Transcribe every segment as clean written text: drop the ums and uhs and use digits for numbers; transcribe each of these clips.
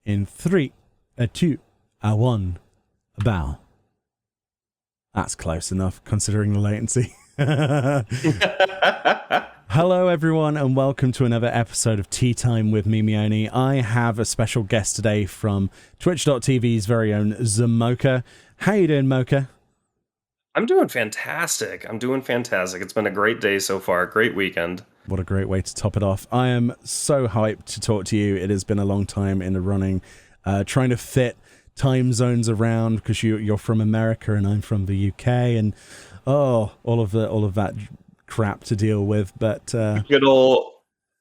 In 3, a 2, a 1, a bow. That's close enough, considering the latency. Hello, everyone, and welcome to another episode of Tea Time with me, Meoni. I have a special guest today from Twitch.tv's very own Zamoka. How you doing, Mocha? I'm doing fantastic. It's been a great day so far. Great weekend. What a great way to top it off. I am so hyped to talk to you. It has been a long time in the running, trying to fit time zones around because you're from America and I'm from the UK, and all of that crap to deal with. But good old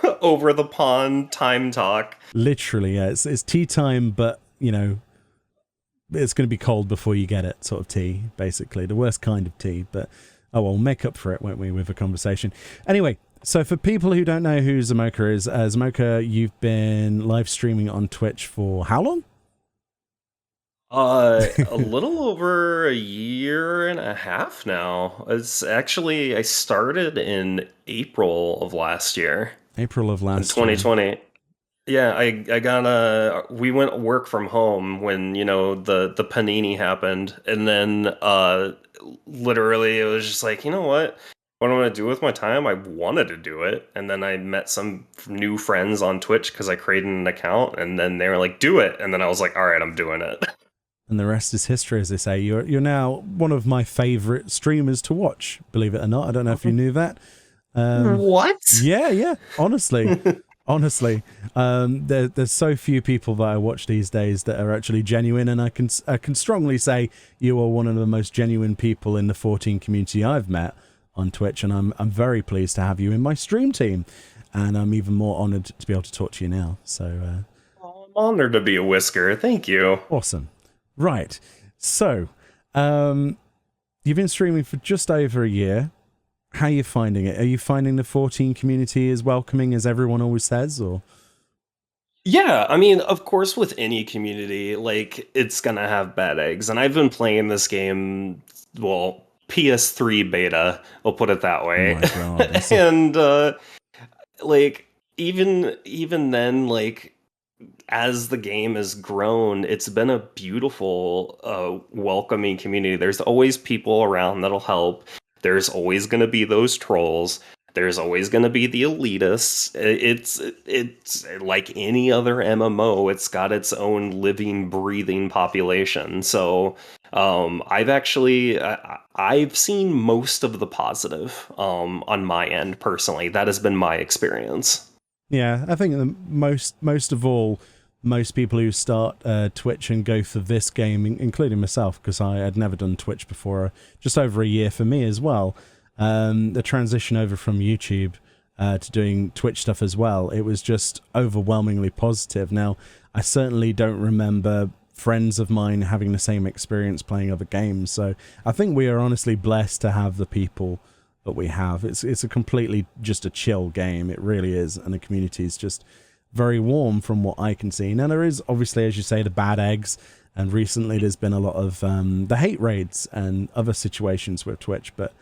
over the pond time talk. Literally, yeah, it's tea time, but you know, it's going to be cold before you get it, sort of tea, basically the worst kind of tea. But oh well, we'll make up for it, won't we, with a conversation? Anyway. So for people who don't know who Zamoka is, Zamoka, you've been live streaming on Twitch for how long? A little over a year and a half now. It's actually, I started in April of last year. April of last 2020. year. Yeah, I got we went work from home when, you know, the panini happened. And then literally it was just like, you know what I'm going to do with my time? I wanted to do it. And then I met some new friends on Twitch because I created an account. And then they were like, do it. And then I was like, all right, I'm doing it. And the rest is history, as they say. You're now one of my favorite streamers to watch, believe it or not. I don't know if you knew that. What? Yeah. Honestly. Honestly, there's so few people that I watch these days that are actually genuine, and I can strongly say you are one of the most genuine people in the 14 community I've met on Twitch, and I'm very pleased to have you in my stream team, and I'm even more honored to be able to talk to you now. So I'm honored to be a whisker. Thank you. Awesome. Right. So you've been streaming for just over a year. How are you finding it? Are you finding the 14 community as welcoming as everyone always says, or? Yeah, I mean, of course, with any community, like, it's gonna have bad eggs, and I've been playing this game, well, PS3 beta, I'll put it that way. Oh my God. And like even then, like, as the game has grown, it's been a beautiful welcoming community. There's always people around that'll help. There's always going to be those trolls. There's always going to be the elitists. It's like any other MMO. It's got its own living, breathing population. So I've seen most of the positive on my end personally. That has been my experience. Yeah, I think most of all, most people who start Twitch and go for this game, including myself, because I had never done Twitch before, just over a year for me as well, the transition over from YouTube to doing Twitch stuff as well, it was just overwhelmingly positive. Now, I certainly don't remember friends of mine having the same experience playing other games, so I think we are honestly blessed to have the people that we have. It's a completely just a chill game, it really is, and the community is just very warm from what I can see. Now there is obviously, as you say, the bad eggs, and recently there's been a lot of the hate raids and other situations with Twitch, but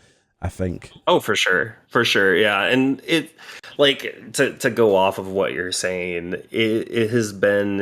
I think for sure, yeah. And it, like, to go off of what you're saying, it has been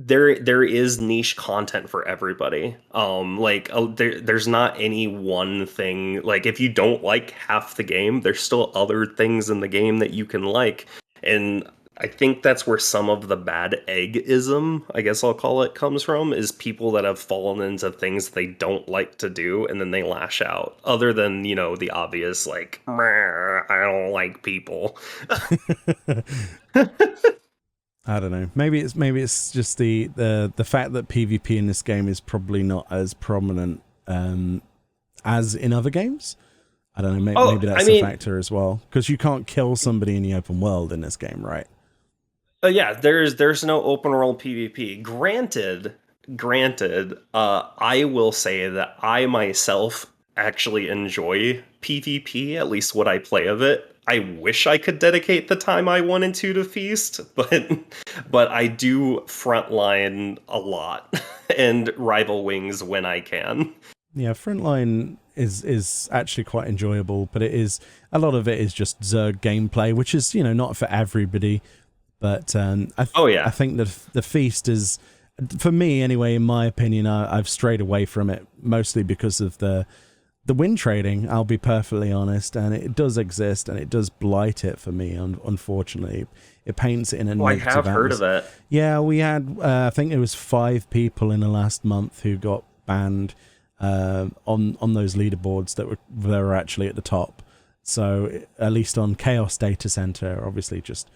there is niche content for everybody. There's not any one thing. Like, if you don't like half the game, there's still other things in the game that you can like. And I think that's where some of the bad egg-ism, I guess I'll call it, comes from, is people that have fallen into things they don't like to do, and then they lash out. Other than, you know, the obvious, like, I don't like people. I don't know. Maybe it's just the fact that PvP in this game is probably not as prominent as in other games. I don't know. Maybe that's a factor as well, because you can't kill somebody in the open world in this game, right? Yeah, there's no open world PvP. Granted, I will say that I myself actually enjoy PvP, at least what I play of it. I wish I could dedicate the time I wanted to Feast, but I do frontline a lot and rival wings when I can. Yeah, frontline is actually quite enjoyable, but it is, a lot of it is just Zerg gameplay, which is, you know, not for everybody. But Oh I yeah. think that the feast is, for me anyway, in my opinion, I've strayed away from it mostly because of the win trading. I'll be perfectly honest, and it does exist, and it does blight it for me. Unfortunately, it paints it in a Oh, I negative have heard of atmosphere. it. Yeah, we had I think it was 5 people in the last month who got banned on those leaderboards that were actually at the top. So at least on Chaos Data Center, obviously just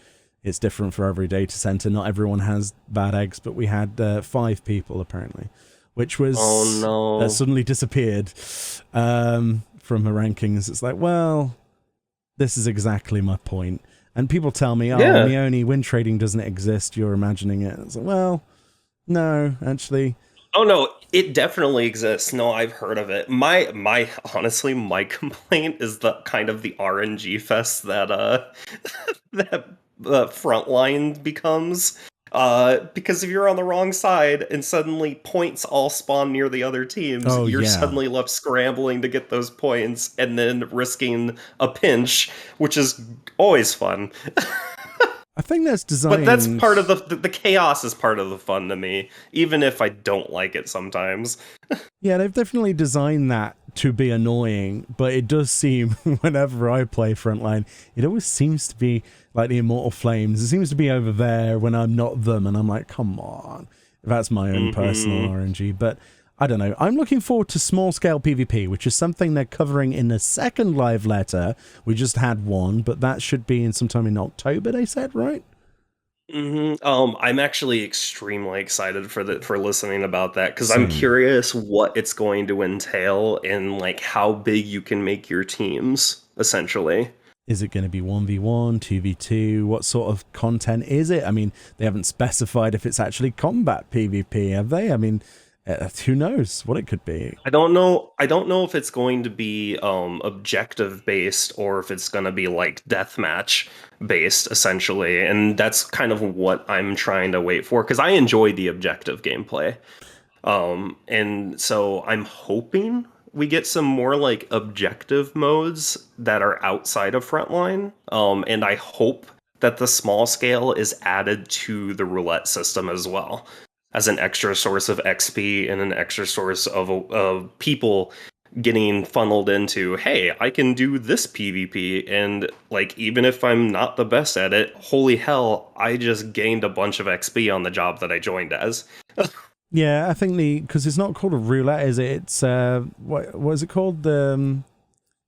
it's different for every data center. Not everyone has bad eggs, but we had 5 people apparently, which Oh was that no. suddenly disappeared from the rankings. It's like, well, this is exactly my point. And people tell me, oh, Yeah. Meoni, win trading doesn't exist. You're imagining it. It's like, well, no, actually. Oh no, it definitely exists. No, I've heard of it. My honestly, my complaint is the kind of the RNG fest that that frontline becomes. Because if you're on the wrong side and suddenly points all spawn near the other teams, Oh, you're yeah. suddenly left scrambling to get those points and then risking a pinch, which is always fun. I think that's But that's designed. part of the chaos is part of the fun to me, even if I don't like it sometimes. Yeah, they've definitely designed that to be annoying, but it does seem, whenever I play Frontline, it always seems to be like the Immortal Flames. It seems to be over there when I'm not them, and I'm like, come on. That's my own personal Hmm. RNG, but I don't know. I'm looking forward to small-scale PvP, which is something they're covering in the second live letter. We just had one, but that should be in sometime in October, they said, right? I'm actually extremely excited for listening about that because I'm Same. curious what it's going to entail and like how big you can make your teams, essentially. Is it going to be 1v1, 2v2? What sort of content is it? I mean, they haven't specified if it's actually combat PvP, have they? I mean, who knows what it could be? I don't know. I don't know if it's going to be objective based or if it's going to be like deathmatch based, essentially. And that's kind of what I'm trying to wait for because I enjoy the objective gameplay. And so I'm hoping we get some more like objective modes that are outside of Frontline. And I hope that the small scale is added to the roulette system as well as an extra source of XP and an extra source of people getting funneled into, hey, I can do this PvP. And like, even if I'm not the best at it, holy hell, I just gained a bunch of XP on the job that I joined as. Yeah, I think because it's not called a roulette, is it? It's what is it called?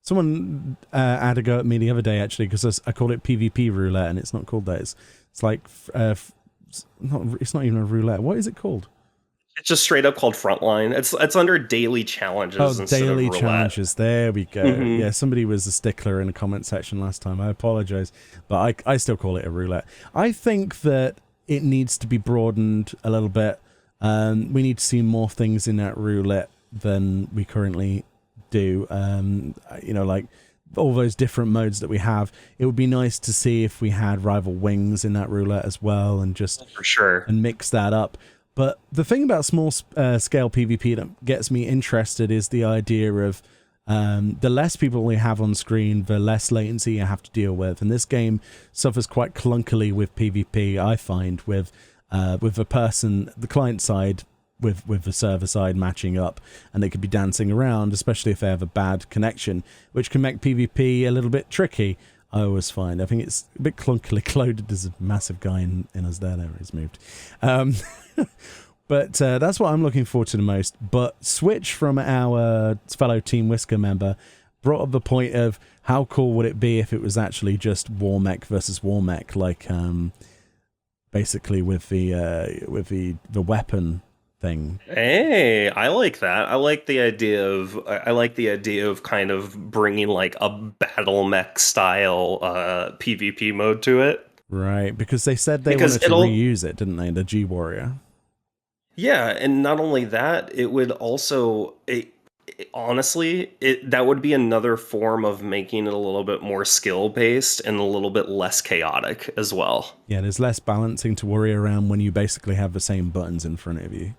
Someone had a go at me the other day actually because I call it PvP roulette, and it's not called that. It's like it's not even a roulette. What is it called? It's just straight up called Frontline. It's under daily Oh, challenges instead of daily roulette. challenges. There we go. Hmm. Yeah, somebody was a stickler in the comment section last time. I apologize, but I still call it a roulette. I think that it needs to be broadened a little bit. We need to see more things in that roulette than we currently do. Like all those different modes that we have. It would be nice to see if we had rival wings in that roulette as well, and just For sure. and mix that up. But the thing about small scale PvP that gets me interested is the idea of the less people we have on screen, the less latency you have to deal with. And this game suffers quite clunkily with PvP, I find, with the person, the client side, with the server side matching up, and they could be dancing around, especially if they have a bad connection, which can make PvP a little bit tricky. I always find. I think it's a bit clunkily loaded. There's a massive guy in us there. There he's moved. But that's what I'm looking forward to the most. But Switch from our fellow Team Whisker member brought up the point of how cool would it be if it was actually just Warmech versus Warmech, like basically with the weapon thing. Hey, I like that. I like the idea of kind of bringing like a battle mech style PvP mode to it Right, because they said they because wanted to it'll reuse it, didn't they? The G Warrior. yeah, and not only that, it would also honestly, that would be another form of making it a little bit more skill based and a little bit less chaotic as well. Yeah, there's less balancing to worry around when you basically have the same buttons in front of you.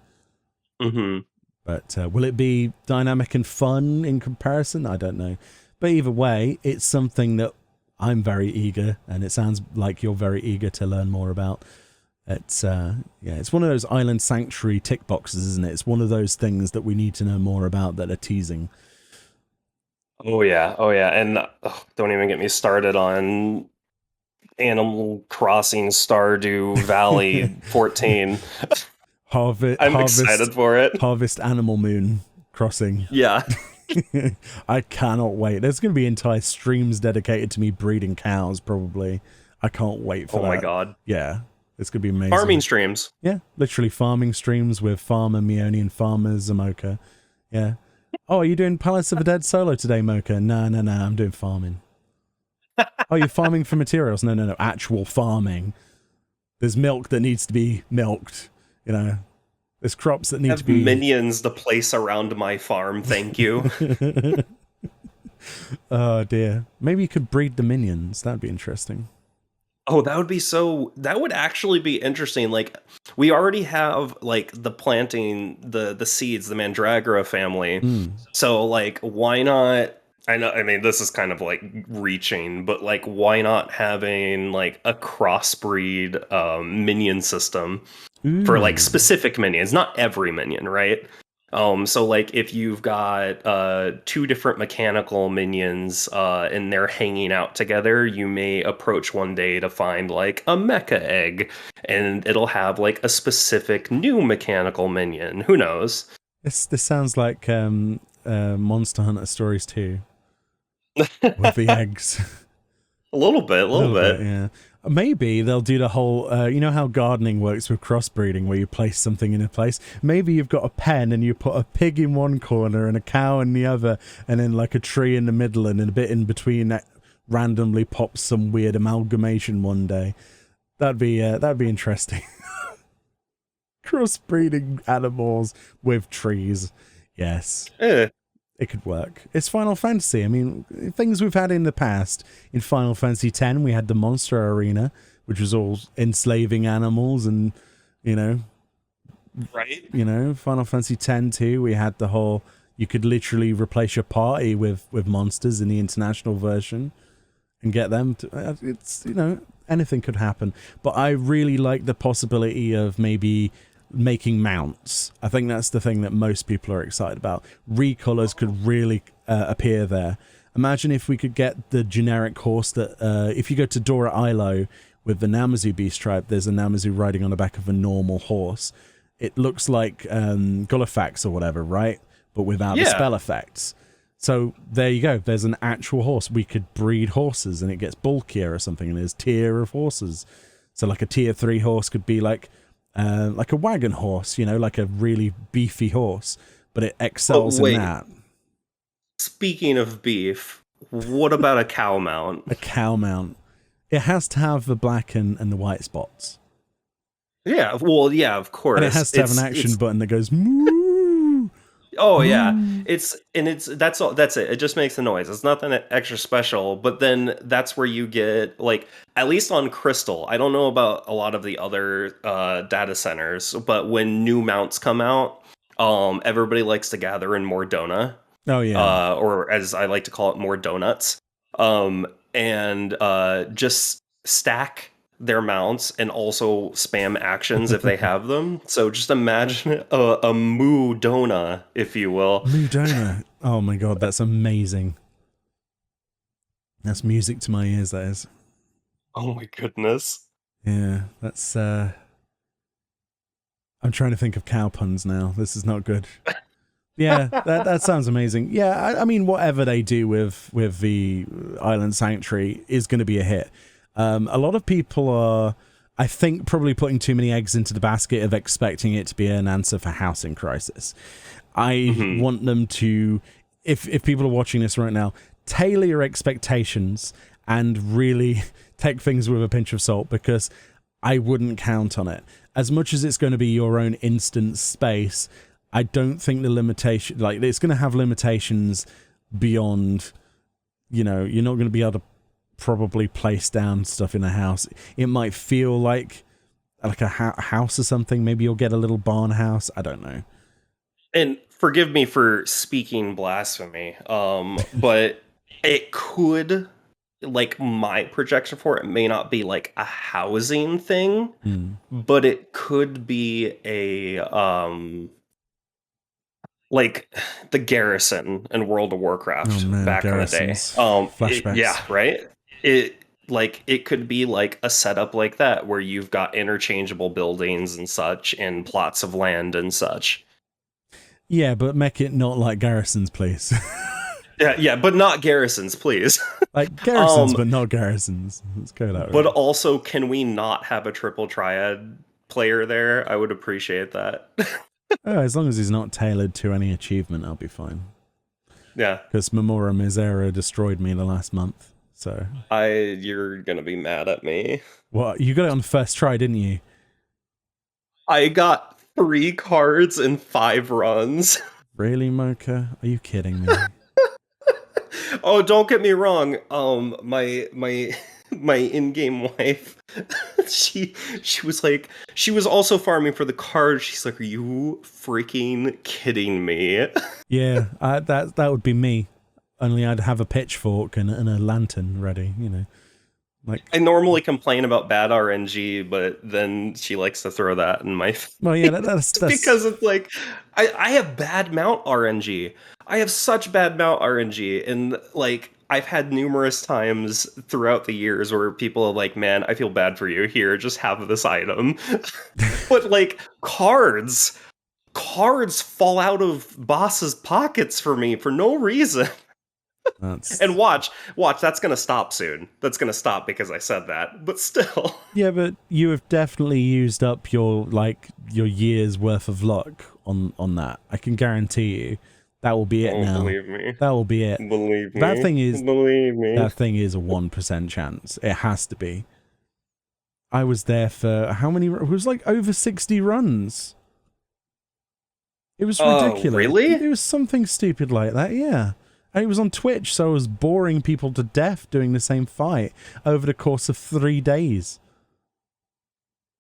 Hmm. But will it be dynamic and fun in comparison? I don't know. But either way, it's something that I'm very eager, and it sounds like you're very eager to learn more about. It's it's one of those Island Sanctuary tick boxes, isn't it? It's one of those things that we need to know more about that are teasing. Oh yeah, and don't even get me started on Animal Crossing Stardew Valley 14. I'm excited for it. Harvest Animal Moon Crossing. Yeah. I cannot wait. There's going to be entire streams dedicated to me breeding cows, probably. I can't wait for that. Oh my god. Yeah, it's going to be amazing. Farming streams. Yeah, literally farming streams with farmer Meoni and farmer Zamoka. Yeah. Oh, are you doing Palace of the Dead solo today, Mocha? No, I'm doing farming. Oh, you're farming for materials? No, actual farming. There's milk that needs to be milked, you know. There's crops that need to be... minions to place around my farm, thank you. Oh, dear. Maybe you could breed the minions. That'd be interesting. Oh, that would actually be interesting. Like, we already have, like, the planting, the seeds, the Mandragora family. So, like, why not... I mean, this is kind of, like, reaching, but, like, why not having, like, a crossbreed minion system for, like, specific minions? Not every minion, right? So, like, if you've got two different mechanical minions and they're hanging out together, you may approach one day to find, like, a mecha egg, and it'll have, like, a specific new mechanical minion. Who knows? This sounds like Monster Hunter Stories 2 with the eggs. A little bit. Yeah. Maybe they'll do the whole, you know how gardening works with crossbreeding, where you place something in a place? Maybe you've got a pen and you put a pig in one corner and a cow in the other, and then like a tree in the middle, and then a bit in between that randomly pops some weird amalgamation one day. That'd be interesting. Crossbreeding animals with trees. Yes. It could work. It's Final Fantasy. I mean, things we've had in the past. In Final Fantasy X, we had the monster arena, which was all enslaving animals, and, you know... Right. You know, Final Fantasy X too, we had the whole... You could literally replace your party with monsters in the international version and get them to... It's, you know, anything could happen. But I really like the possibility of maybe... making mounts. I think that's the thing that most people are excited about. Recolors could really appear there. Imagine if we could get the generic horse that if you go to Dora Ilo with the Namazu beast tribe, there's a Namazu riding on the back of a normal horse. It looks like Gullifax or whatever, right? But without the spell effects. So there you go. There's an actual horse. We could breed horses and it gets bulkier or something, and there's tier of horses. So like a tier 3 horse could be like a wagon horse, you know, like a really beefy horse, but it excels in that. Speaking of beef, what about a cow mount? A cow mount. It has to have the black and the white spots. Yeah, well, yeah, of course. And it has to have an action button that goes moo. Oh yeah, that's all. That's it. It just makes a noise. It's nothing extra special. But then that's where you get, like, at least on Crystal. I don't know about a lot of the other data centers, but when new mounts come out, everybody likes to gather in more Dona. Oh yeah, or as I like to call it, more donuts. And just stack their mounts and also spam actions if they have them. So just imagine a Moo Dona, if you will. Moo Dona. Oh my god, that's amazing. That's music to my ears, that is. Oh my goodness. Yeah, that's I'm trying to think of cow puns now. This is not good. Yeah, that sounds amazing. Yeah, I mean, whatever they do with the Island Sanctuary is going to be a hit. A lot of people are, I think, probably putting too many eggs into the basket of expecting it to be an answer for Housing Crisis. I want them to, if people are watching this right now, tailor your expectations and really take things with a pinch of salt, because I wouldn't count on it. As much as it's going to be your own instance space, I don't think the limitation, like, it's going to have limitations beyond, you know, you're not going to be able to probably place down stuff in a house. It might feel like a house or something. Maybe you'll get a little barn house. I don't know. And forgive me for speaking blasphemy, but it could like my projection for it may not be like a housing thing, Hmm. but it could be a like the garrison in World of Oh Warcraft no, back in the day. garrisons. Yeah, Flashbacks. right. It could be like a setup like that where you've got interchangeable buildings and such and plots of land and such. Yeah, but make it not like garrisons, please. Yeah, but not garrisons, please. Like garrisons, um, but not garrisons. Let's go that but way. also, can we not have a triple triad player there? I would appreciate that. Oh, as long as he's not tailored to any achievement, I'll be fine. Yeah, Because Memora Misera destroyed me the last month. So you're gonna be mad at me. what? You got it on the first try, didn't you? I got 3 cards in 5 runs. Really, Mocha? Are you kidding me? Oh, don't get me wrong. My in-game wife, she was like, she was also farming for the cards. She's like, "Are you freaking kidding me?" Yeah, that would be me. Only I'd have a pitchfork and a lantern ready, you know. Like, I normally complain about bad RNG, but then she likes to throw that in my face. well, yeah, that's Because it's like, I have bad mount RNG. I have such bad mount RNG, and like I've had numerous times throughout the years where people are like, "Man, I feel bad for you. Here, just have this item." But like cards fall out of bosses' pockets for me for no reason. that's And watch, that's gonna stop soon. That's gonna stop because I said that. But still. yeah, but you have definitely used up your year's worth of luck on that. I can guarantee you. That will be it now. Believe me. That will be it. Believe me. That thing is Believe me. That thing is a 1% chance. It has to be. I was there for how many? It was like over 60 runs. It was ridiculous. Really? It was something stupid like that, yeah. And it was on Twitch, so I was boring people to death doing the same fight over the course of 3 days.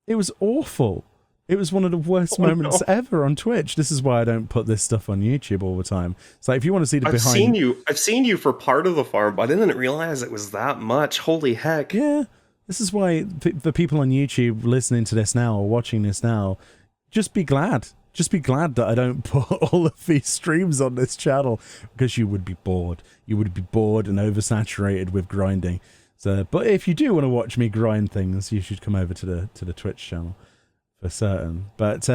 It was awful. It was one of the worst moments ever on Twitch. This is why I don't put this stuff on YouTube all the time. It's like, if you want to see the behind... I've seen you for part of the farm, but I didn't realize it was that much. Holy heck. Yeah. This is why the people on YouTube listening to this now or watching this now, just be glad. Just be glad that I don't put all of these streams on this channel, because you would be bored. You would be bored and oversaturated with grinding. So, but if you do want to watch me grind things, you should come over to the Twitch channel for certain. But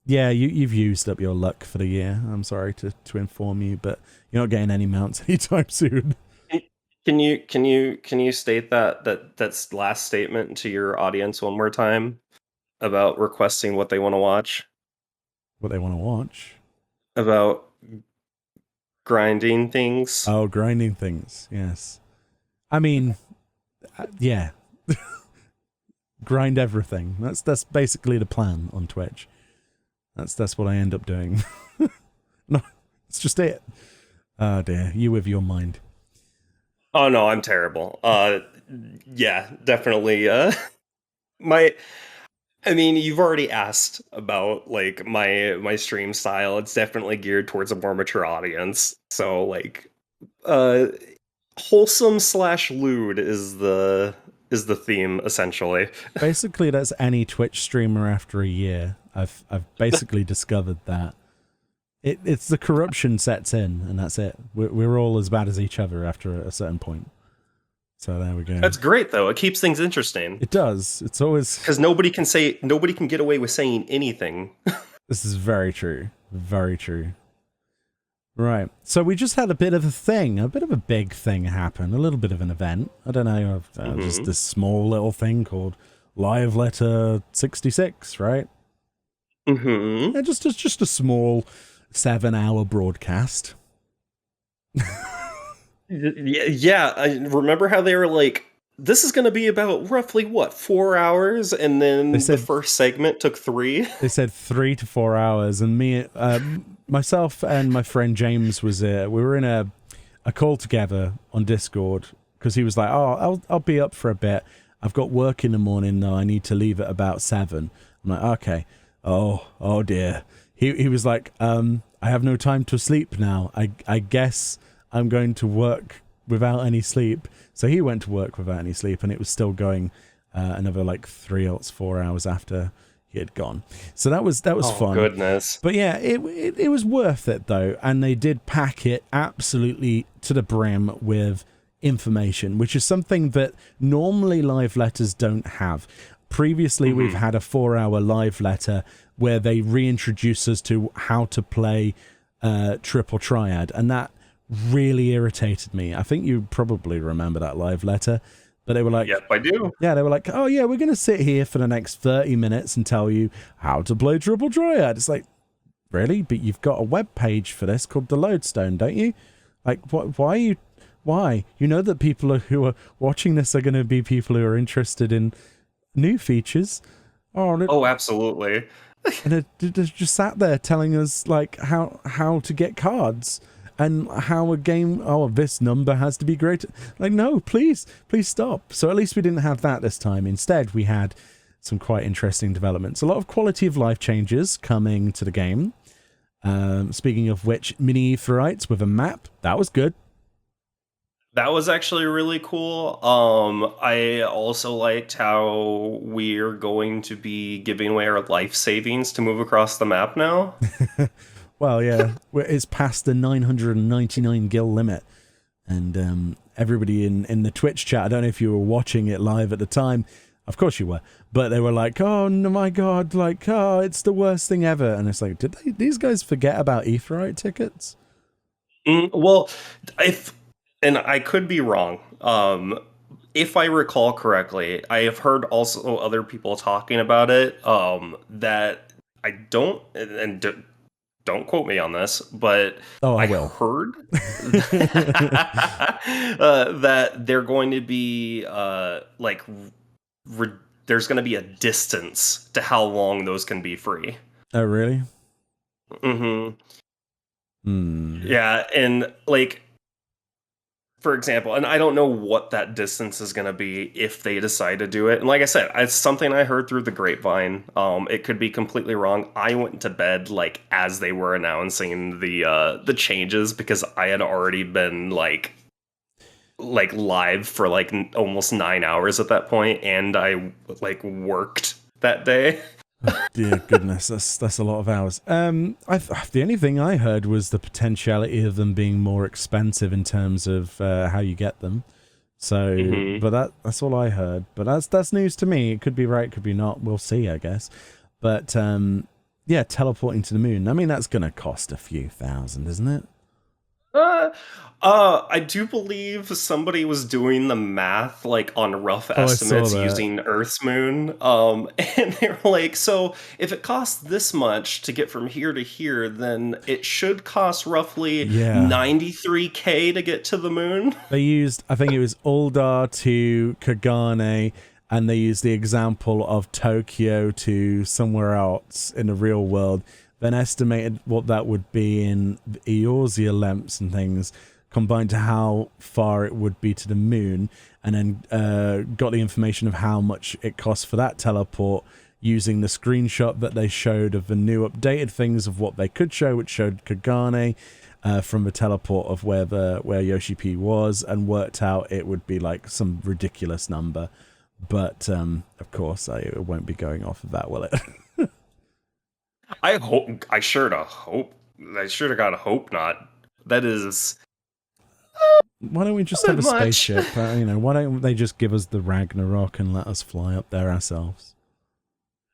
yeah, you've used up your luck for the year. I'm sorry to inform you, but you're not getting any mounts anytime soon. Can you state that last statement to your audience one more time about requesting what they want to watch? What they want to watch? About grinding things? Oh, grinding things. Yes. I mean, yeah. Grind everything. That's basically the plan on Twitch. That's what I end up doing. No, it's just it. Oh dear, you with your mind. Oh no, I'm terrible. Yeah, definitely. I mean, you've already asked about like my stream style. It's definitely geared towards a more mature audience. So like, wholesome / lewd is the theme essentially. Basically, that's any Twitch streamer after a year. I've basically discovered that it's the corruption sets in, and that's it. We're all as bad as each other after a certain point. So there we go. That's great though. It keeps things interesting. It does. It's always, because nobody can get away with saying anything. This is very true. Very true. Right. So we just had a bit of a big thing happen, a little bit of an event. I don't know, just this small little thing called Live Letter 66, right? Mm-hmm. Yeah, just a small 7-hour broadcast. Yeah, I remember how they were like, this is going to be about roughly, 4 hours? And then the first segment took 3? They said 3 to 4 hours, and myself and my friend James we were in a call together on Discord, because he was like, oh, I'll be up for a bit. I've got work in the morning, though. I need to leave at about 7. I'm like, okay. Oh dear. He was like, I have no time to sleep now. I guess I'm going to work without any sleep. So he went to work without any sleep, and it was still going another like 4 hours after he had gone. So that was fun. Goodness. But yeah, it was worth it though, and they did pack it absolutely to the brim with information, which is something that normally live letters don't have. Previously, we've had a 4-hour live letter where they reintroduce us to how to play Triple Triad, and that really irritated me. I think you probably remember that live letter, but they were like, yep, I do. Yeah, they were like, oh yeah, we're going to sit here for the next 30 minutes and tell you how to play Triple Triad. It's like, really? But you've got a web page for this called the Lodestone, don't you? Like, why? You know that people who are watching this are going to be people who are interested in new features. Oh, absolutely. And it just sat there telling us like how to get cards and how a game, this number has to be great. Like, no, please stop. So at least we didn't have that this time. Instead, we had some quite interesting developments. A lot of quality of life changes coming to the game. Speaking of which, mini aetherites with a map, that was good. That was actually really cool. I also liked how we're going to be giving away our life savings to move across the map now. Well, yeah, it's past the 999 gil limit. And everybody in the Twitch chat, I don't know if you were watching it live at the time. Of course you were. But they were like, oh, no, my God, like, oh, it's the worst thing ever. And it's like, did these guys forget about aetherite tickets? Well, and I could be wrong. If I recall correctly, I have heard also other people talking about it. That I don't, and don't quote me on this, but I will. Heard that they're going to be there's going to be a distance to how long those can be free. Oh, really? Yeah, and like, for example, and I don't know what that distance is going to be if they decide to do it. And like I said, it's something I heard through the grapevine. It could be completely wrong. I went to bed like as they were announcing the changes, because I had already been like live for like almost 9 hours at that point, and I like worked that day. Oh, dear goodness, that's a lot of hours. The only thing I heard was the potentiality of them being more expensive in terms of how you get them. So, but that's all I heard. But that's news to me. It could be right, could be not. We'll see, I guess. But yeah, teleporting to the moon. I mean, that's going to cost a few thousand, isn't it? I do believe somebody was doing the math like on rough estimates using Earth's moon. And they were like, so if it costs this much to get from here to here, then it should cost roughly 93k to get to the moon. They used, I think it was Uldar to Kagane, and they used the example of Tokyo to somewhere else in the real world, then estimated what that would be in Eorzea lengths and things, combined to how far it would be to the moon, and then got the information of how much it costs for that teleport using the screenshot that they showed of the new updated things of what they could show, which showed Kagane from the teleport of where Yoshi P was, and worked out it would be like some ridiculous number. But of course, it won't be going off of that, will it? I hope. I sure to hope. I sure to God hope not. That is. Why don't we just have a spaceship? Why don't they just give us the Ragnarok and let us fly up there ourselves?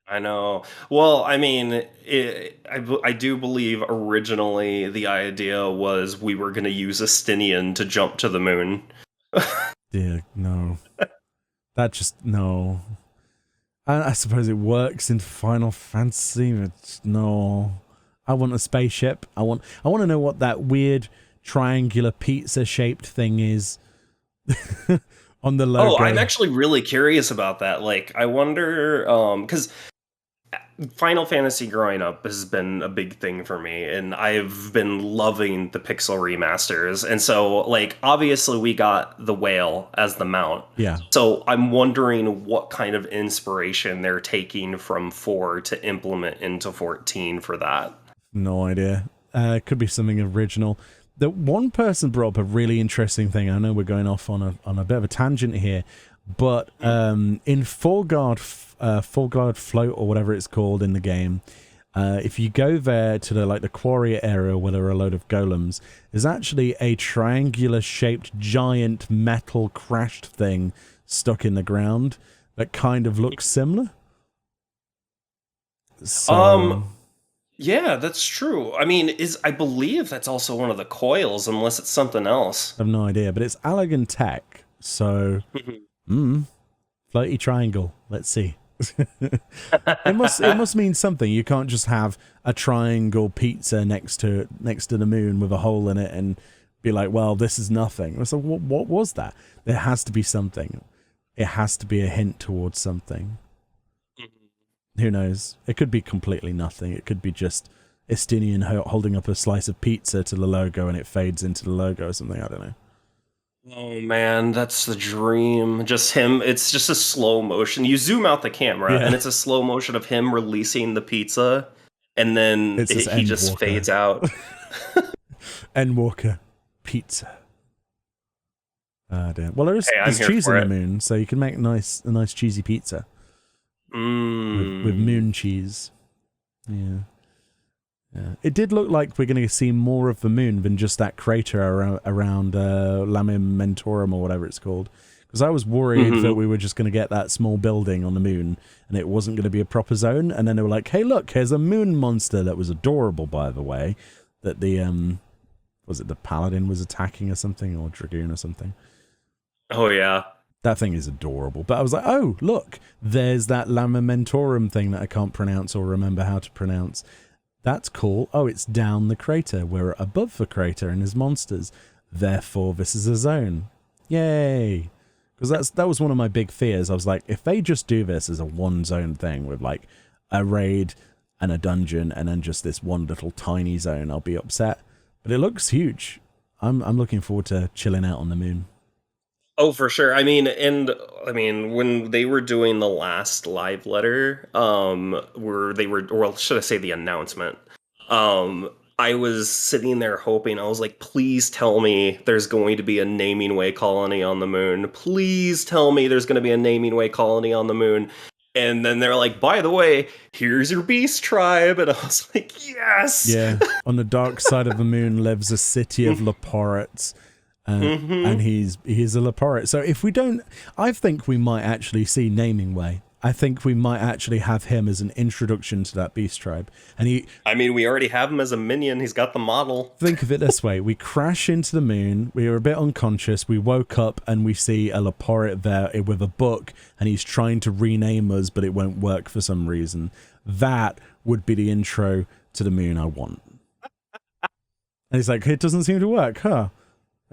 I know. Well, I mean, I do believe originally the idea was we were going to use Estinian to jump to the moon. Dear, no. That just, no. I suppose it works in Final Fantasy, but no. I want a spaceship. I want to know what that weird triangular pizza-shaped thing is on the logo. Oh, I'm actually really curious about that. Like, I wonder, because Final Fantasy growing up has been a big thing for me, and I've been loving the pixel remasters. And so, like, obviously we got the whale as the mount. Yeah. So I'm wondering what kind of inspiration they're taking from 4 to implement into 14 for that. No idea. It could be something original. The one person brought up a really interesting thing. I know we're going off on a bit of a tangent here, but in Full Guard Float or whatever it's called in the game, if you go there to the quarry area where there are a load of golems, there's actually a triangular shaped giant metal crashed thing stuck in the ground that kind of looks similar. So, yeah, that's true. I mean, I believe that's also one of the coils, unless it's something else. I have no idea, but it's Allegan tech. So, floaty triangle. Let's see. it must mean something. You can't just have a triangle pizza next to the moon with a hole in it and be like, well, this is nothing. So what was that? There has to be something. It has to be a hint towards something. Who knows? It could be completely nothing. It could be just Estinian holding up a slice of pizza to the logo and it fades into the logo or something. I don't know. Oh man, that's the dream. Just him. It's just a slow motion. You zoom out the camera and it's a slow motion of him releasing the pizza, and then he just fades out. Endwalker pizza. Damn. Well, there's cheese in the moon, so you can make a nice cheesy pizza. With moon cheese. Yeah. It did look like we're going to see more of the moon than just that crater around Lamentorum or whatever it's called. Because I was worried that we were just going to get that small building on the moon and it wasn't going to be a proper zone. And then they were like, hey, look, here's a moon monster that was adorable, by the way. That the, was it the Paladin was attacking or something, or Dragoon or something? Oh, yeah. That thing is adorable. But I was like, oh, look, there's that Lamentorum thing that I can't pronounce or remember how to pronounce. That's cool. Oh, it's down the crater. We're above the crater and there's monsters. Therefore, this is a zone. Yay. Because that was one of my big fears. I was like, if they just do this as a one zone thing with like a raid and a dungeon and then just this one little tiny zone, I'll be upset. But it looks huge. I'm looking forward to chilling out on the moon. Oh, for sure. I mean, when they were doing the last live letter, or should I say the announcement, I was sitting there hoping, I was like, please tell me there's going to be a naming way colony on the moon. Please tell me there's going to be a naming way colony on the moon. And then they're like, by the way, here's your beast tribe. And I was like, yes. Yeah. On the dark side of the moon lives a city of Leporets. And he's a Leporet. So if we don't, I think we might actually see Naming Way. I think we might actually have him as an introduction to that beast tribe. And we already have him as a minion. He's got the model. Think of it this way. We crash into the moon. We were a bit unconscious. We woke up and we see a Leporet there with a book and he's trying to rename us, but it won't work for some reason. That would be the intro to the moon I want. And he's like, it doesn't seem to work, huh?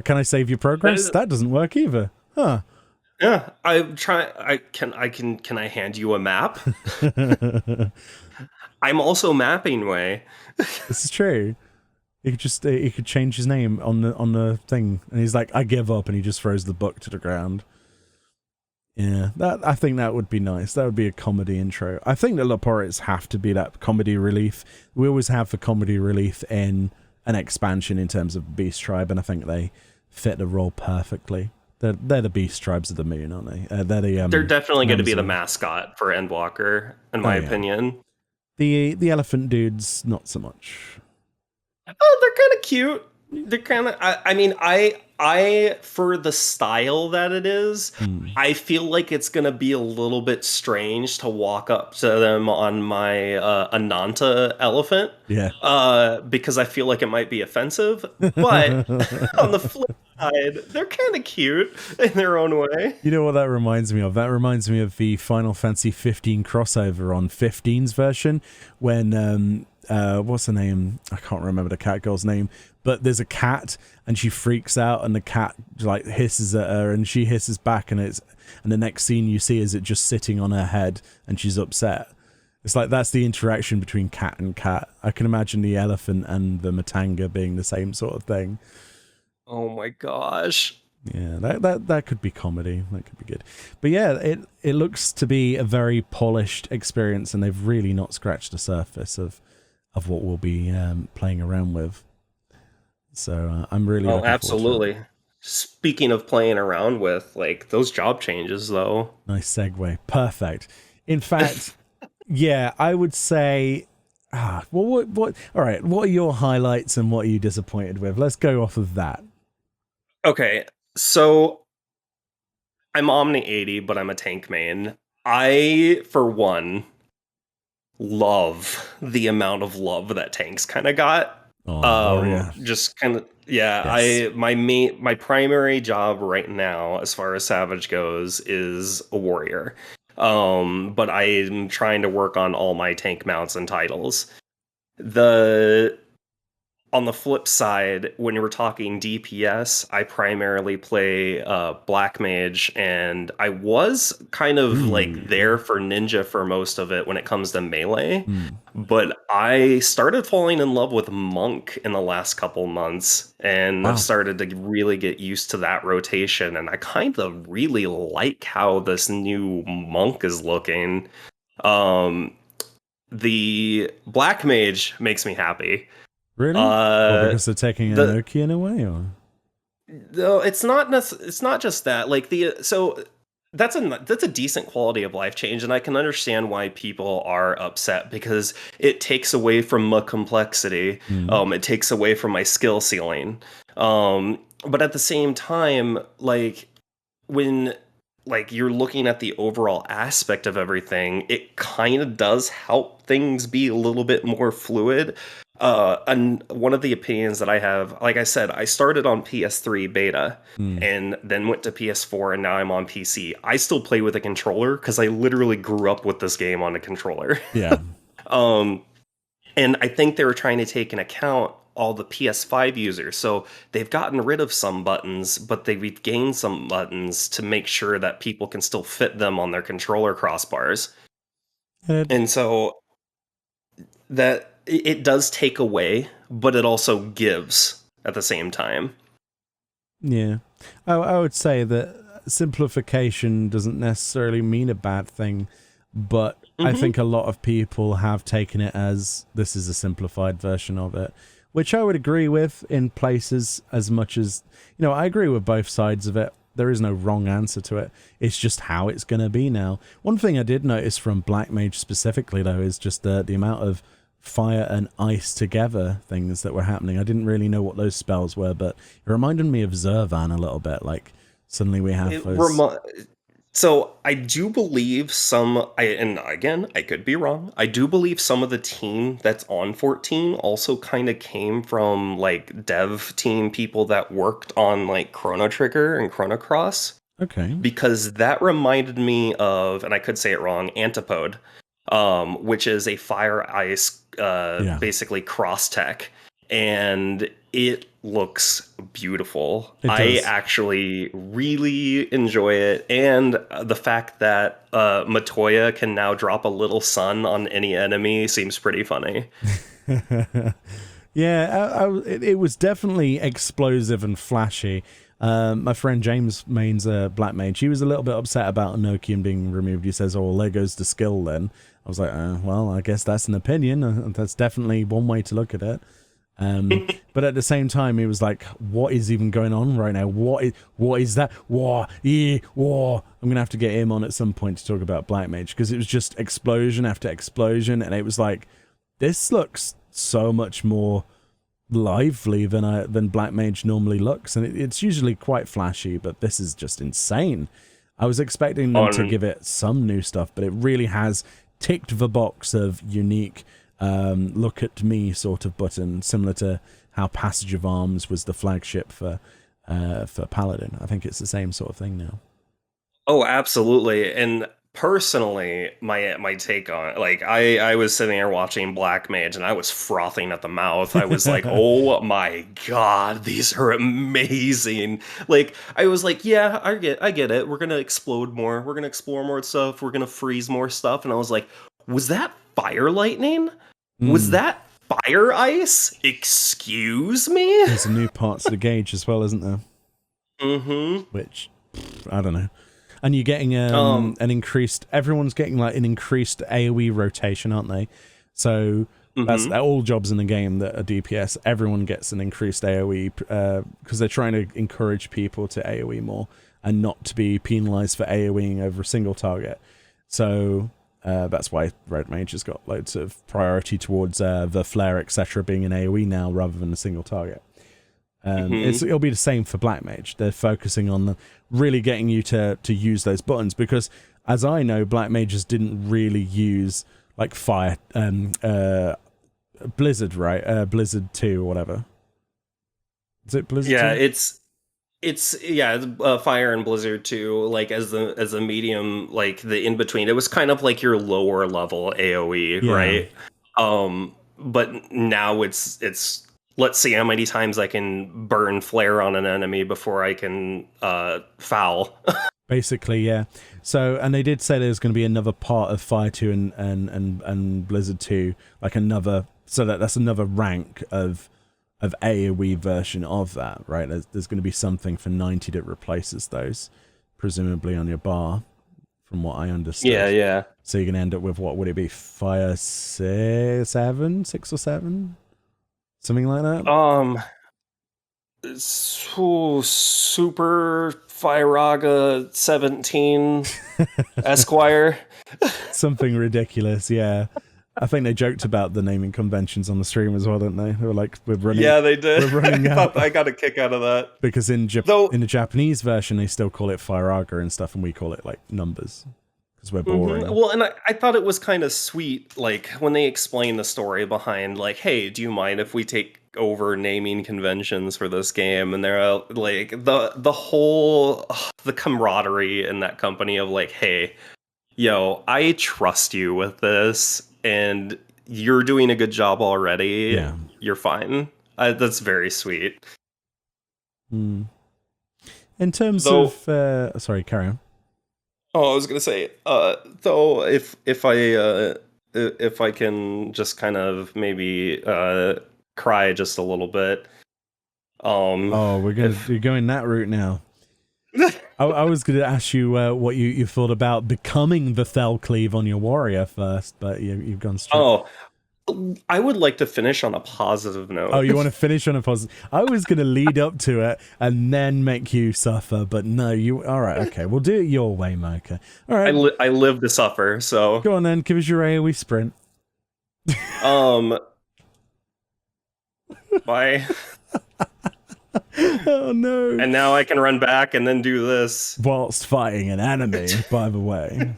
Can I save your progress? That doesn't work either. Huh. Yeah, I'm trying. Can I hand you a map? I'm also mapping way. This is true. He could change his name on the thing, and he's like, I give up, and he just throws the book to the ground. Yeah, I think that would be nice. That would be a comedy intro. I think the Leporets have to be that comedy relief. We always have the comedy relief in an expansion in terms of Beast Tribe, and I think they fit the role perfectly. They're the Beast Tribes of the moon, aren't they? They're definitely going to be the mascot for Endwalker, in my opinion. The elephant dudes, not so much. Oh, they're kind of cute. They're kind of. I for the style that it is, I feel like it's gonna be a little bit strange to walk up to them on my Ananta elephant. Yeah. Because I feel like it might be offensive. But on the flip side, they're kind of cute in their own way. You know what that reminds me of? That reminds me of the Final Fantasy 15 crossover on 15's version when what's her name? I can't remember the cat girl's name, but there's a cat and she freaks out and the cat like hisses at her and she hisses back and the next scene you see is it just sitting on her head and she's upset. It's like that's the interaction between cat and cat. I can imagine the elephant and the Matanga being the same sort of thing. Oh my gosh. Yeah, that could be comedy. That could be good. But yeah, it looks to be a very polished experience and they've really not scratched the surface of what we'll be playing around with. So I'm really Oh, looking forward to it. absolutely. Speaking of playing around with like those job changes, though. Nice segue. Perfect. In fact, yeah, I would say. Well, what? All right. What are your highlights and what are you disappointed with? Let's go off of that. Okay, so I'm Omni 80, but I'm a tank main. I, for one, love the amount of love that tanks kind of got. Oh, warrior. Just kind of yeah. Yes. My primary job right now, as far as Savage goes, is a warrior. But I'm trying to work on all my tank mounts and titles. The On the flip side, when we're talking DPS, I primarily play Black Mage, and I was kind of like Ooh. there for Ninja for most of it when it comes to melee. Hmm. But I started falling in love with Monk in the last couple months, and I've Wow. started to really get used to that rotation. And I kind of really like how this new Monk is looking. Um, the Black Mage makes me happy. Really? Well, Uh, because they're taking the Enoki in a way, or? No, it's not just that. Like that's a decent quality of life change, and I can understand why people are upset because it takes away from my complexity. Hmm. It takes away from my skill ceiling. But at the same time, like when like you're looking at the overall aspect of everything, it kind of does help things be a little bit more fluid. And one of the opinions that I have, like I said, I started on PS3 beta Hmm. and then went to PS4 and now I'm on PC. I still play with a controller because I literally grew up with this game on a controller. Yeah. um, and I think they were trying to take into account all the PS5 users. So they've gotten rid of some buttons, but they've gained some buttons to make sure that people can still fit them on their controller crossbars. It, And so that it does take away, but it also gives at the same time. yeah. I would say that simplification doesn't necessarily mean a bad thing, but I Hmm. think a lot of people have taken it as this is a simplified version of it, which I would agree with in places as much as, I agree with both sides of it. There is no wrong answer to it. It's just how it's going to be now. One thing I did notice from Black Mage specifically, though, is just the amount of fire and ice together things that were happening. I didn't really know what those spells were, but it reminded me of Zervan a little bit. Like, suddenly we have It those... remi- So I do believe and again, I could be wrong. I do believe some of the team that's on 14 also kind of came from like dev team people that worked on like Chrono Trigger and Chrono Cross, Okay. because that reminded me of, and I could say it wrong, Antipode, which is a fire ice, Yeah, basically cross tech, and it looks beautiful. it I does. actually really enjoy it, and the fact that Matoya can now drop a little sun on any enemy seems pretty funny. Yeah, it was definitely explosive and flashy. My friend James mains Black Mage. He was a little bit upset about Enochian being removed. He says, "Oh, well, there goes the skill then." I was like, well, I guess that's an opinion. That's definitely one way to look at it. But at the same time, he was like, "What is even going on right now? What is that? War, yeah, war." I'm gonna have to get him on at some point to talk about Black Mage because it was just explosion after explosion, and it was like, this looks so much more lively than Black Mage normally looks, and it's usually quite flashy, but this is just insane. I was expecting them to On give it some new stuff, but it really has ticked the box of unique look at me sort of button, similar to how Passage of Arms was the flagship for Paladin. I think it's the same sort of thing now. Oh, absolutely. And personally, my take on it, like I was sitting there watching Black Mage and I was frothing at the mouth. I was like, "Oh my God, these are amazing." Like I was like, "Yeah, I get it. We're going to explode more. We're going to explore more stuff. We're going to freeze more stuff." And I was like, "Was that fire lightning? Was Mm. that fire ice? Excuse me?" There's some new parts of the gauge as well, isn't there? Mhm. Which, I don't know. And you're getting an increased... Everyone's getting like an increased AoE rotation, aren't they? So That's all jobs in the game that are DPS. Everyone gets an increased AoE because they're trying to encourage people to AoE more and not to be penalized for AoEing over a single target. So that's why Red Mage has got loads of priority towards the flare, etc., being an AoE now rather than a single target. It'll be the same for Black Mage. They're focusing on really getting you to use those buttons because, as I know, Black Mages didn't really use like fire, Blizzard, right? Blizzard 2 or whatever. Is it Blizzard? Yeah, 2? it's Fire and Blizzard 2, like as a medium, like the in between. It was kind of like your lower level AoE, right? But now it's let's see how many times I can burn flare on an enemy before I can foul. Basically, yeah. So, and they did say there's going to be another part of Fire 2 and Blizzard 2, like another. So that's another rank of AoE version of that, right? There's going to be something for 90 that replaces those, presumably on your bar, from what I understood. Yeah. So you're going to end up with, what would it be, Fire 6 or 7? Something like that? Super Firaga 17 Esquire. Something ridiculous, yeah. I think they joked about the naming conventions on the stream as well, didn't they? They were like, we're running. Yeah, they did. We're running out. I got a kick out of that. Because in the Japanese version, they still call it Firaga and stuff, and we call it like numbers. Because we're boring. Well, and I thought it was kind of sweet, like, when they explain the story behind, like, hey, do you mind if we take over naming conventions for this game? And they're like, the whole, the camaraderie in that company of like, hey, yo, I trust you with this, and you're doing a good job already. Yeah. You're fine. That's very sweet. In terms of... sorry, carry on. Oh, I was gonna say, though, if I can just kind of maybe cry just a little bit. You're going that route now. I was going to ask you what you thought about becoming the Thelcleave on your warrior first, but you've gone straight. Oh, I would like to finish on a positive note. Oh, you want to finish on a positive? I was going to lead up to it and then make you suffer, but no, you... All right, okay, we'll do it your way, Mocha. All right. I live to suffer, so... Go on then, give us your AoE sprint. Bye. Oh no. And now I can run back and then do this. Whilst fighting an enemy, by the way.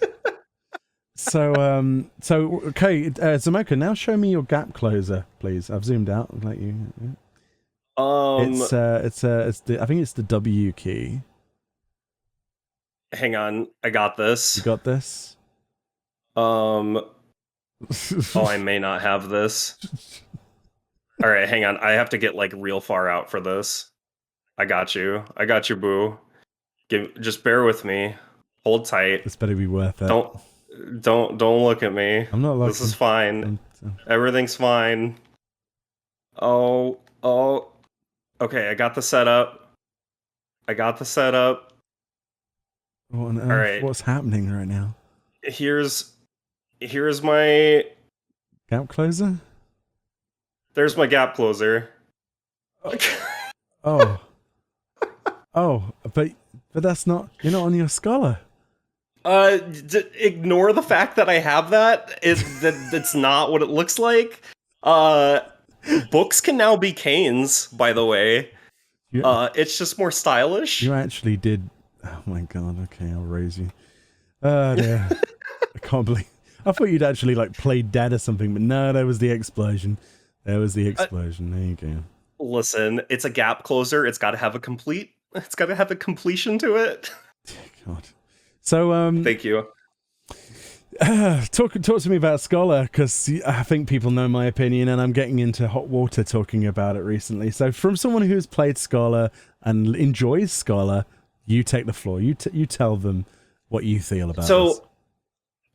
So okay, Zamoka, now show me your gap closer, please. I've zoomed out. I'll let you. Yeah. I think it's the W key. Hang on, I got this. You got this? Oh, I may not have this. All right, hang on. I have to get like real far out for this. I got you, boo. Just bear with me. Hold tight. This better be worth it. Don't look at me. I'm not looking. This is fine. Everything's fine. Oh. Okay, I got the setup. What on earth? All right. What's happening right now? Here's my gap closer. There's my gap closer. Oh, but that's not. You're not on your scholar. Ignore the fact that I have that. That's not what it looks like. Books can now be canes, by the way. It's just more stylish. You actually did. Oh my god. Okay, I'll raise you. Dear. I can't believe. I thought you'd actually like played dead or something, but no, there was the explosion. There you go. Listen, it's a gap closer. It's got to have a completion to it. God. So thank you. Talk to me about Scholar, because I think people know my opinion, and I'm getting into hot water talking about it recently. So from someone who's played Scholar and enjoys Scholar, you take the floor. You tell them what you feel about this.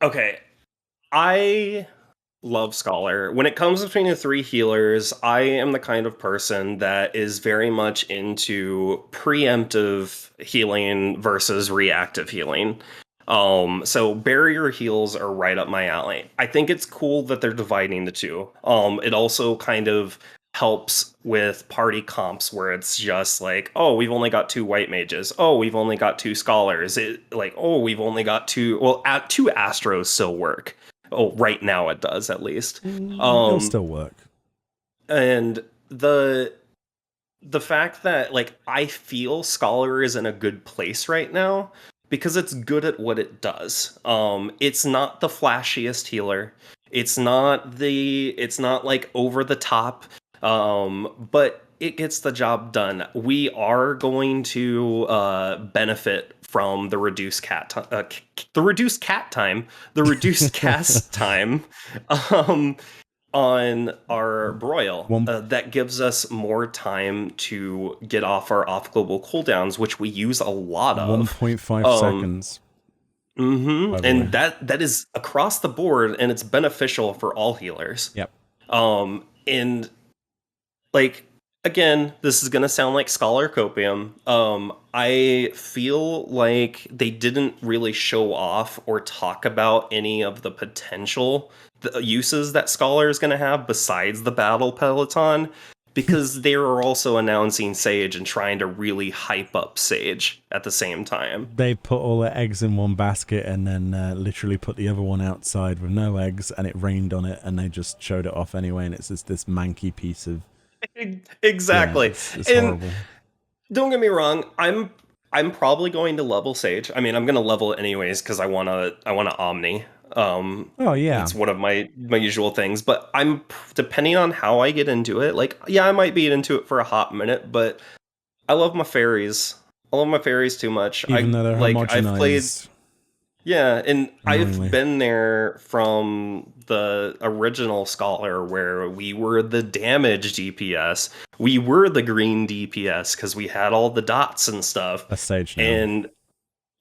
Okay, I love Scholar. When it comes between the three healers, I am the kind of person that is very much into preemptive healing versus reactive healing. So barrier heals are right up my alley. I think it's cool that they're dividing the two. It also kind of helps with party comps where it's just like, oh, we've only got two white mages. Oh, we've only got two scholars. Oh, we've only got two. Well, two Astros still work. Oh, right now it does at least. It'll still work. And the fact that like I feel Scholar is in a good place right now because it's good at what it does. It's not the flashiest healer. It's not like over the top. But it gets the job done. We are going to benefit from the reduced the reduced cat time, the reduced cast time. On our broil that gives us more time to get off our off global cooldowns, which we use a lot of 1.5 seconds. And that is across the board, and it's beneficial for all healers. Yep. And like again, this is gonna sound like Scholar Copium. I feel like they didn't really show off or talk about any of the potential uses that Scholar is gonna have besides the battle peloton, because they were also announcing Sage and trying to really hype up Sage at the same time. They put all their eggs in one basket and then literally put the other one outside with no eggs, and it rained on it, and they just showed it off anyway, and it's just this manky piece of... Exactly. Yeah, it's horrible. Don't get me wrong, I'm probably going to level Sage. I mean, I'm going to level it anyways because I want to Omni. Oh yeah, it's one of my usual things. But I'm depending on how I get into it. Like, yeah, I might be into it for a hot minute, but I love my fairies. I love my fairies too much. Even though they're homogenized. I've played. Yeah, and I've been there from the original Scholar where we were the damage DPS. We were the green DPS because we had all the dots and stuff. A Sage now. And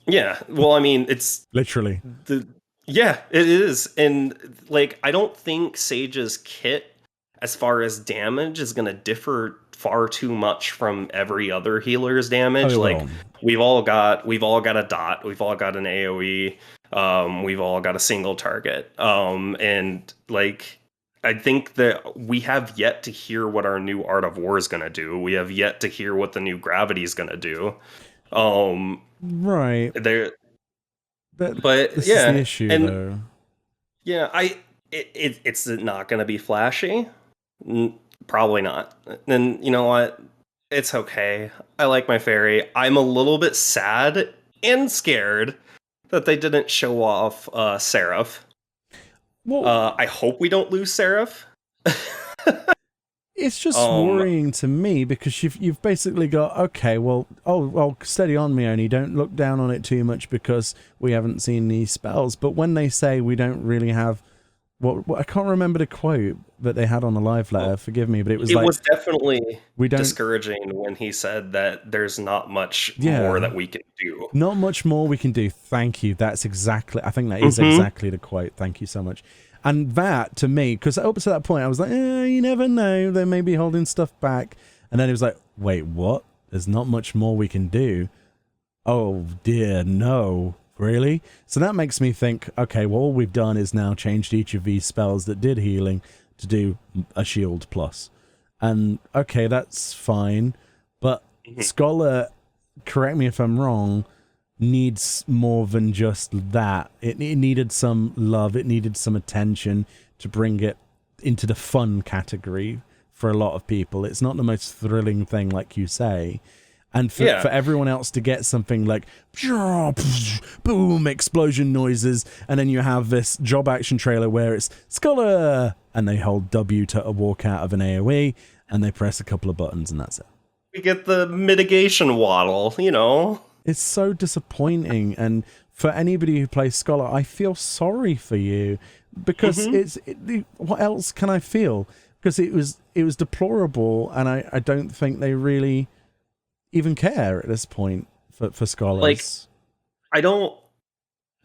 yeah, well, I mean, it's... Literally. Yeah, it is. And like, I don't think Sage's kit, as far as damage, is going to differ far too much from every other healer's damage. We've all got a dot, we've all got an AoE, we've all got a single target. And like, I think that we have yet to hear what our new Art of War is going to do. We have yet to hear what the new Gravity is going to do. Right. But this yeah, is the issue, though. Yeah, it's not going to be flashy. Probably not. And you know what? It's okay. I like my fairy. I'm a little bit sad and scared that they didn't show off Seraph. Well, I hope we don't lose Seraph. It's just worrying to me because you've basically got, okay, well, steady on, Meoni, don't look down on it too much because we haven't seen these spells. But when they say we don't really have, what I can't remember the quote that they had on the live letter, forgive me, but it was definitely discouraging when he said that there's not much more that we can do. Not much more we can do. Thank you. That's exactly, I think that is exactly the quote. Thank you so much. And that, to me, because up to that point, I was like, you never know. They may be holding stuff back. And then it was like, wait, what? There's not much more we can do. Oh, dear, no. Really? So that makes me think, okay, well, all we've done is now changed each of these spells that did healing to do a shield plus. And, okay, that's fine. But Scholar, correct me if I'm wrong, needs more than just that. It needed some love, it needed some attention to bring it into the fun category for a lot of people. It's not the most thrilling thing, like you say. And for everyone else to get something like boom, explosion noises, and then you have this job action trailer where it's Scholar, and they hold W to walk out of an AoE, and they press a couple of buttons, and that's it. We get the mitigation waddle, you know. It's so disappointing, and for anybody who plays Scholar, I feel sorry for you because what else can I feel? Because it was deplorable, and I don't think they really even care at this point for Scholars. Like, I don't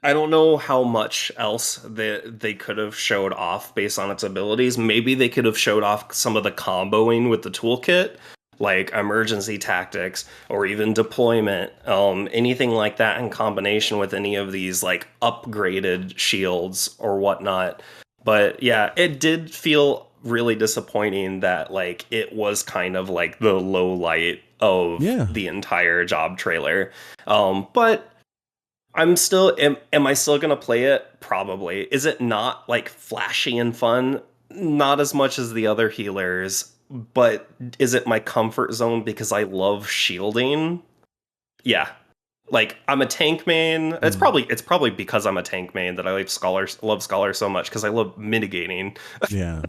know how much else they could have showed off based on its abilities. Maybe they could have showed off some of the comboing with the toolkit. like emergency tactics or even deployment, anything like that in combination with any of these like upgraded shields or whatnot. But yeah, it did feel really disappointing that like it was kind of like the low light of Yeah. the entire job trailer. But I'm still am I still gonna play it? Probably. Is it not like flashy and fun? Not as much as the other healers, but is it my comfort zone because I love shielding? Yeah. Like I'm a tank main. It's probably because I'm a tank main that I love Scholar so much because I love mitigating. Yeah.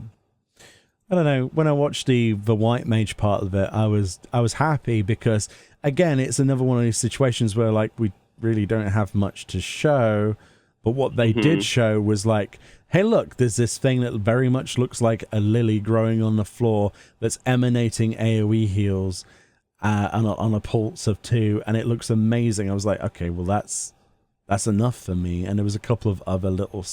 I don't know. When I watched the white mage part of it, I was happy because again, it's another one of these situations where like we really don't have much to show, but what they did show was like, hey, look, there's this thing that very much looks like a lily growing on the floor that's emanating AoE heals on a pulse of 2, and it looks amazing. I was like, okay, well that's enough for me. And there was a couple of other little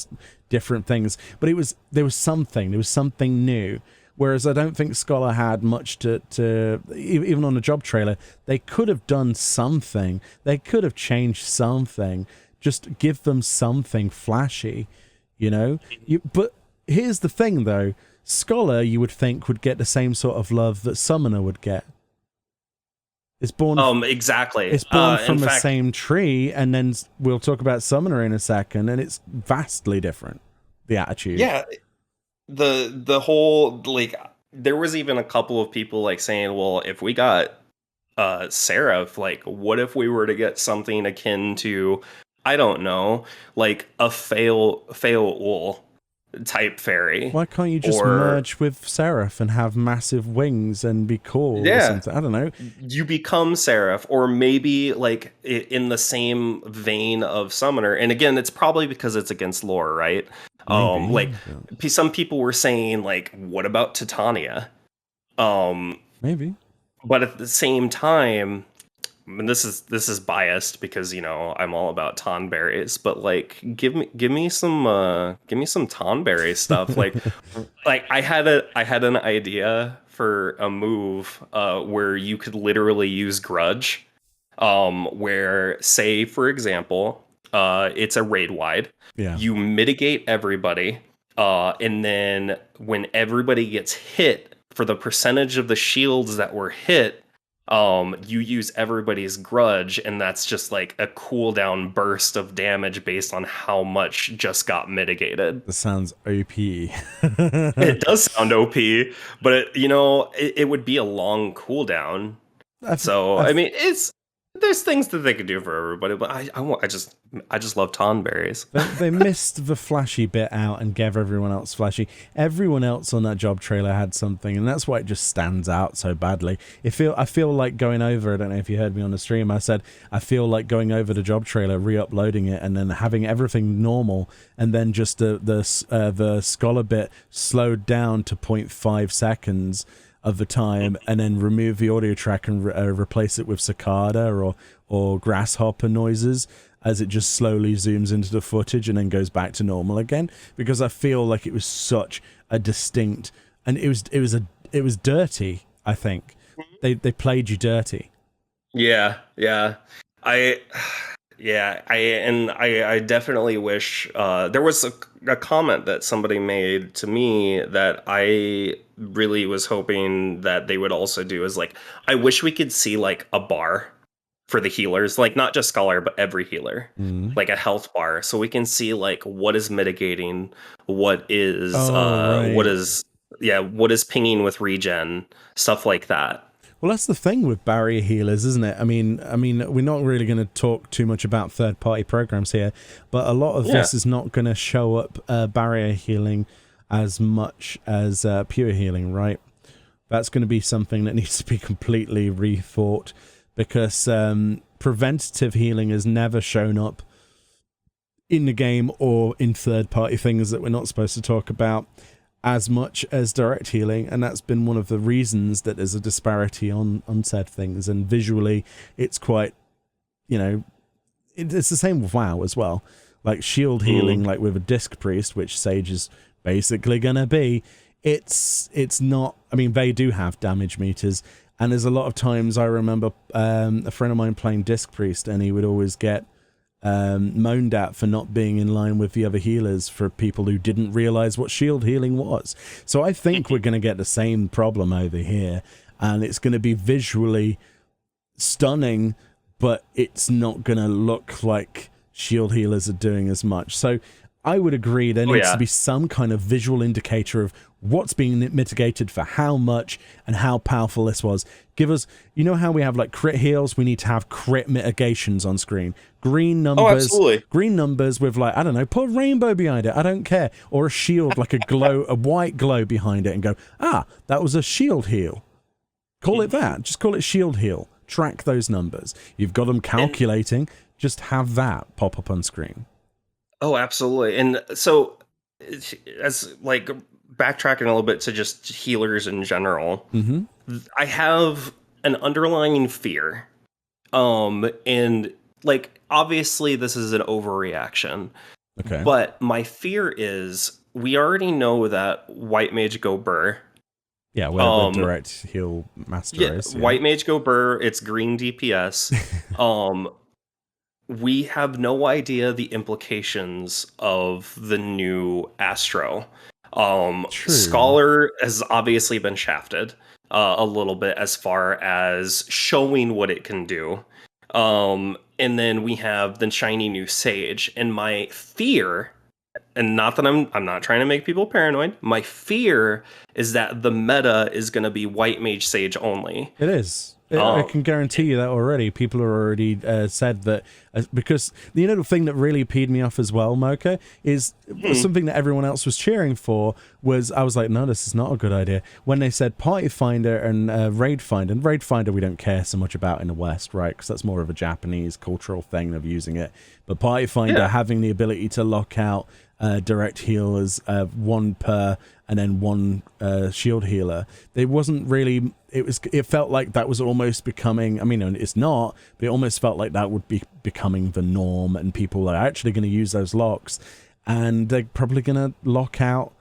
different things, but there was something new. Whereas I don't think Scholar had much to even on the job trailer. They could have done something. They could have changed something. Just give them something flashy, you know? But here's the thing, though. Scholar, you would think, would get the same sort of love that Summoner would get. It's born exactly. It's born from in the fact, same tree, and then we'll talk about Summoner in a second, and it's vastly different, the attitude. yeah, the whole like there was even a couple of people like saying, well, if we got Seraph, like what if we were to get something akin to, I don't know, like a fail type fairy? Why can't you just merge with Seraph and have massive wings and be cool or something? I don't know. You become Seraph, or maybe like in the same vein of Summoner. And again, it's probably because it's against lore, right? Maybe. Like some people were saying, like, what about Titania? Maybe. But at the same time, I mean, this is biased because you know I'm all about Tonberries, but like give me some Tonberry stuff. like I had an idea for a move where you could literally use Grudge, where say for example it's a raid wide. Yeah. You mitigate everybody, and then when everybody gets hit, for the percentage of the shields that were hit, you use everybody's grudge, and that's just like a cooldown burst of damage based on how much just got mitigated. That sounds OP. It does sound OP, but it would be a long cooldown. I mean, there's things that they could do for everybody, but I just love Tonberries. They missed the flashy bit out and gave everyone else flashy. Everyone else on that job trailer had something, and that's why it just stands out so badly. I feel like going over, I don't know if you heard me on the stream, I said I feel like going over the job trailer, re-uploading it, and then having everything normal, and then just the scholar bit slowed down to 0.5 seconds of the time, and then remove the audio track and replace it with cicada or grasshopper noises as it just slowly zooms into the footage and then goes back to normal again, because I feel like it was such a distinct, and it was dirty. I think they played you dirty. I definitely wish there was a comment that somebody made to me that I really was hoping that they would also do, is like, I wish we could see like a bar for the healers, like not just Scholar, but every healer, like a health bar, so we can see like what is mitigating, what is what is pinging with regen, stuff like that. Well, that's the thing with barrier healers, isn't it? I mean, we're not really going to talk too much about third-party programs here, but a lot of this is not going to show up barrier healing as much as pure healing, right? That's going to be something that needs to be completely rethought, because preventative healing has never shown up in the game or in third-party things that we're not supposed to talk about as much as direct healing, and that's been one of the reasons that there's a disparity on said things. And visually it's quite, it's the same with WoW as well, like shield healing, like with a disc priest, which Sage is basically gonna be, it's not, I mean, they do have damage meters, And there's a lot of times I remember a friend of mine playing Disc Priest, and he would always get moaned at for not being in line with the other healers for people who didn't realize what shield healing was. So I think we're going to get the same problem over here, and it's going to be visually stunning, but it's not going to look like shield healers are doing as much. So I would agree there needs to be some kind of visual indicator of what's being mitigated for how much and how powerful this was. Give us, you know how we have like crit heals? We need to have crit mitigations on screen. Green numbers, green numbers with like, I don't know, put a rainbow behind it. I don't care. Or a shield, like a glow, a white glow behind it, and go, that was a shield heal. Call it that. Just call it shield heal. Track those numbers. You've got them calculating. Just have that pop up on screen. Oh, absolutely. And so, as like backtracking a little bit to just healers in general, I have an underlying fear. And like, obviously this is an overreaction. Okay. But my fear is we already know that White Mage Go Burr. Yeah, where direct heal master is. Yeah. White Mage Go Burr, it's green DPS. We have no idea the implications of the new Astro. Scholar has obviously been shafted a little bit as far as showing what it can do. And then we have the shiny new Sage. And my fear, and not that I'm not trying to make people paranoid, my fear is that the meta is going to be White Mage Sage only. It is. I can guarantee you that already. People are already said that, because the thing that really peed me off as well, Mocha, is something that everyone else was cheering for. I was like, no, this is not a good idea. When they said Party Finder and Raid Finder, and Raid Finder we don't care so much about in the West, right? Because that's more of a Japanese cultural thing of using it. But Party Finder having the ability to lock out direct healers, one per, and then one shield healer. There wasn't really. It felt like that was almost becoming. I mean, it's not, but it almost felt like that would be becoming the norm, and people are actually going to use those locks, and they're probably going to lock out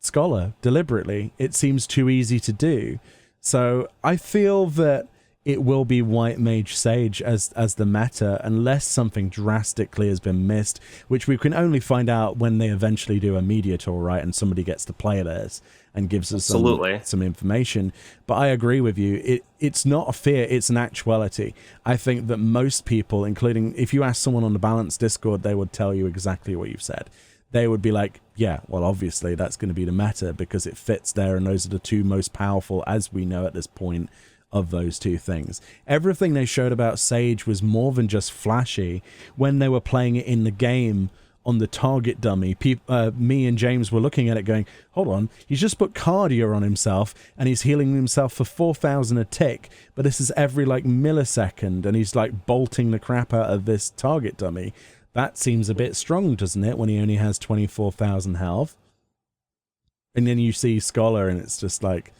Scholar deliberately. It seems too easy to do. So I feel that it will be White Mage Sage as the meta, unless something drastically has been missed, which we can only find out when they eventually do a media tour, right? And somebody gets to play this and gives us some information. But I agree with you. It's not a fear, it's an actuality. I think that most people, including if you ask someone on the Balance Discord, they would tell you exactly what you've said. They would be like, yeah, well, obviously that's going to be the meta because it fits there, and those are the two most powerful, as we know at this point, of those two things. Everything they showed about Sage was more than just flashy. When they were playing it in the game on the target dummy, me and James were looking at it going, hold on, he's just put Cardia on himself and he's healing himself for 4,000 a tick, but this is every like millisecond, and he's like bolting the crap out of this target dummy. That seems a bit strong, doesn't it, when he only has 24,000 health? And then you see Scholar and it's just like,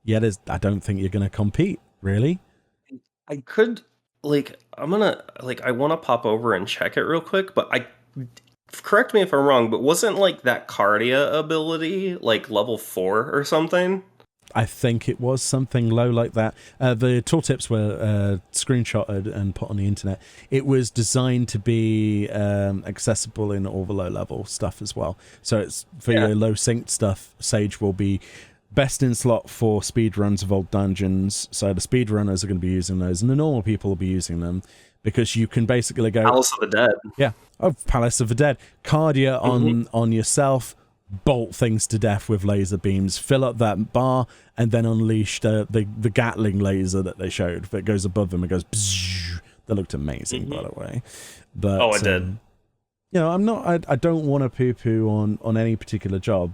yeah, I don't think you're going to compete, really. I could, like, I want to pop over and check it real quick, but correct me if I'm wrong, but wasn't, like, that Cardia ability, like, level 4 or something? I think it was something low like that. The tooltips were screenshotted and put on the internet. It was designed to be accessible in all the low-level stuff as well. So it's for your low-synced stuff, Sage will be best in slot for speedruns of old dungeons. So the speedrunners are going to be using those, and the normal people will be using them, because you can basically go Palace of the Dead. Yeah. Oh, Palace of the Dead. Cardia on yourself, bolt things to death with laser beams, fill up that bar, and then unleash the Gatling laser that they showed that goes above them and goes bzzz. That looked amazing, by the way. But it did. I don't want to poo-poo on any particular job.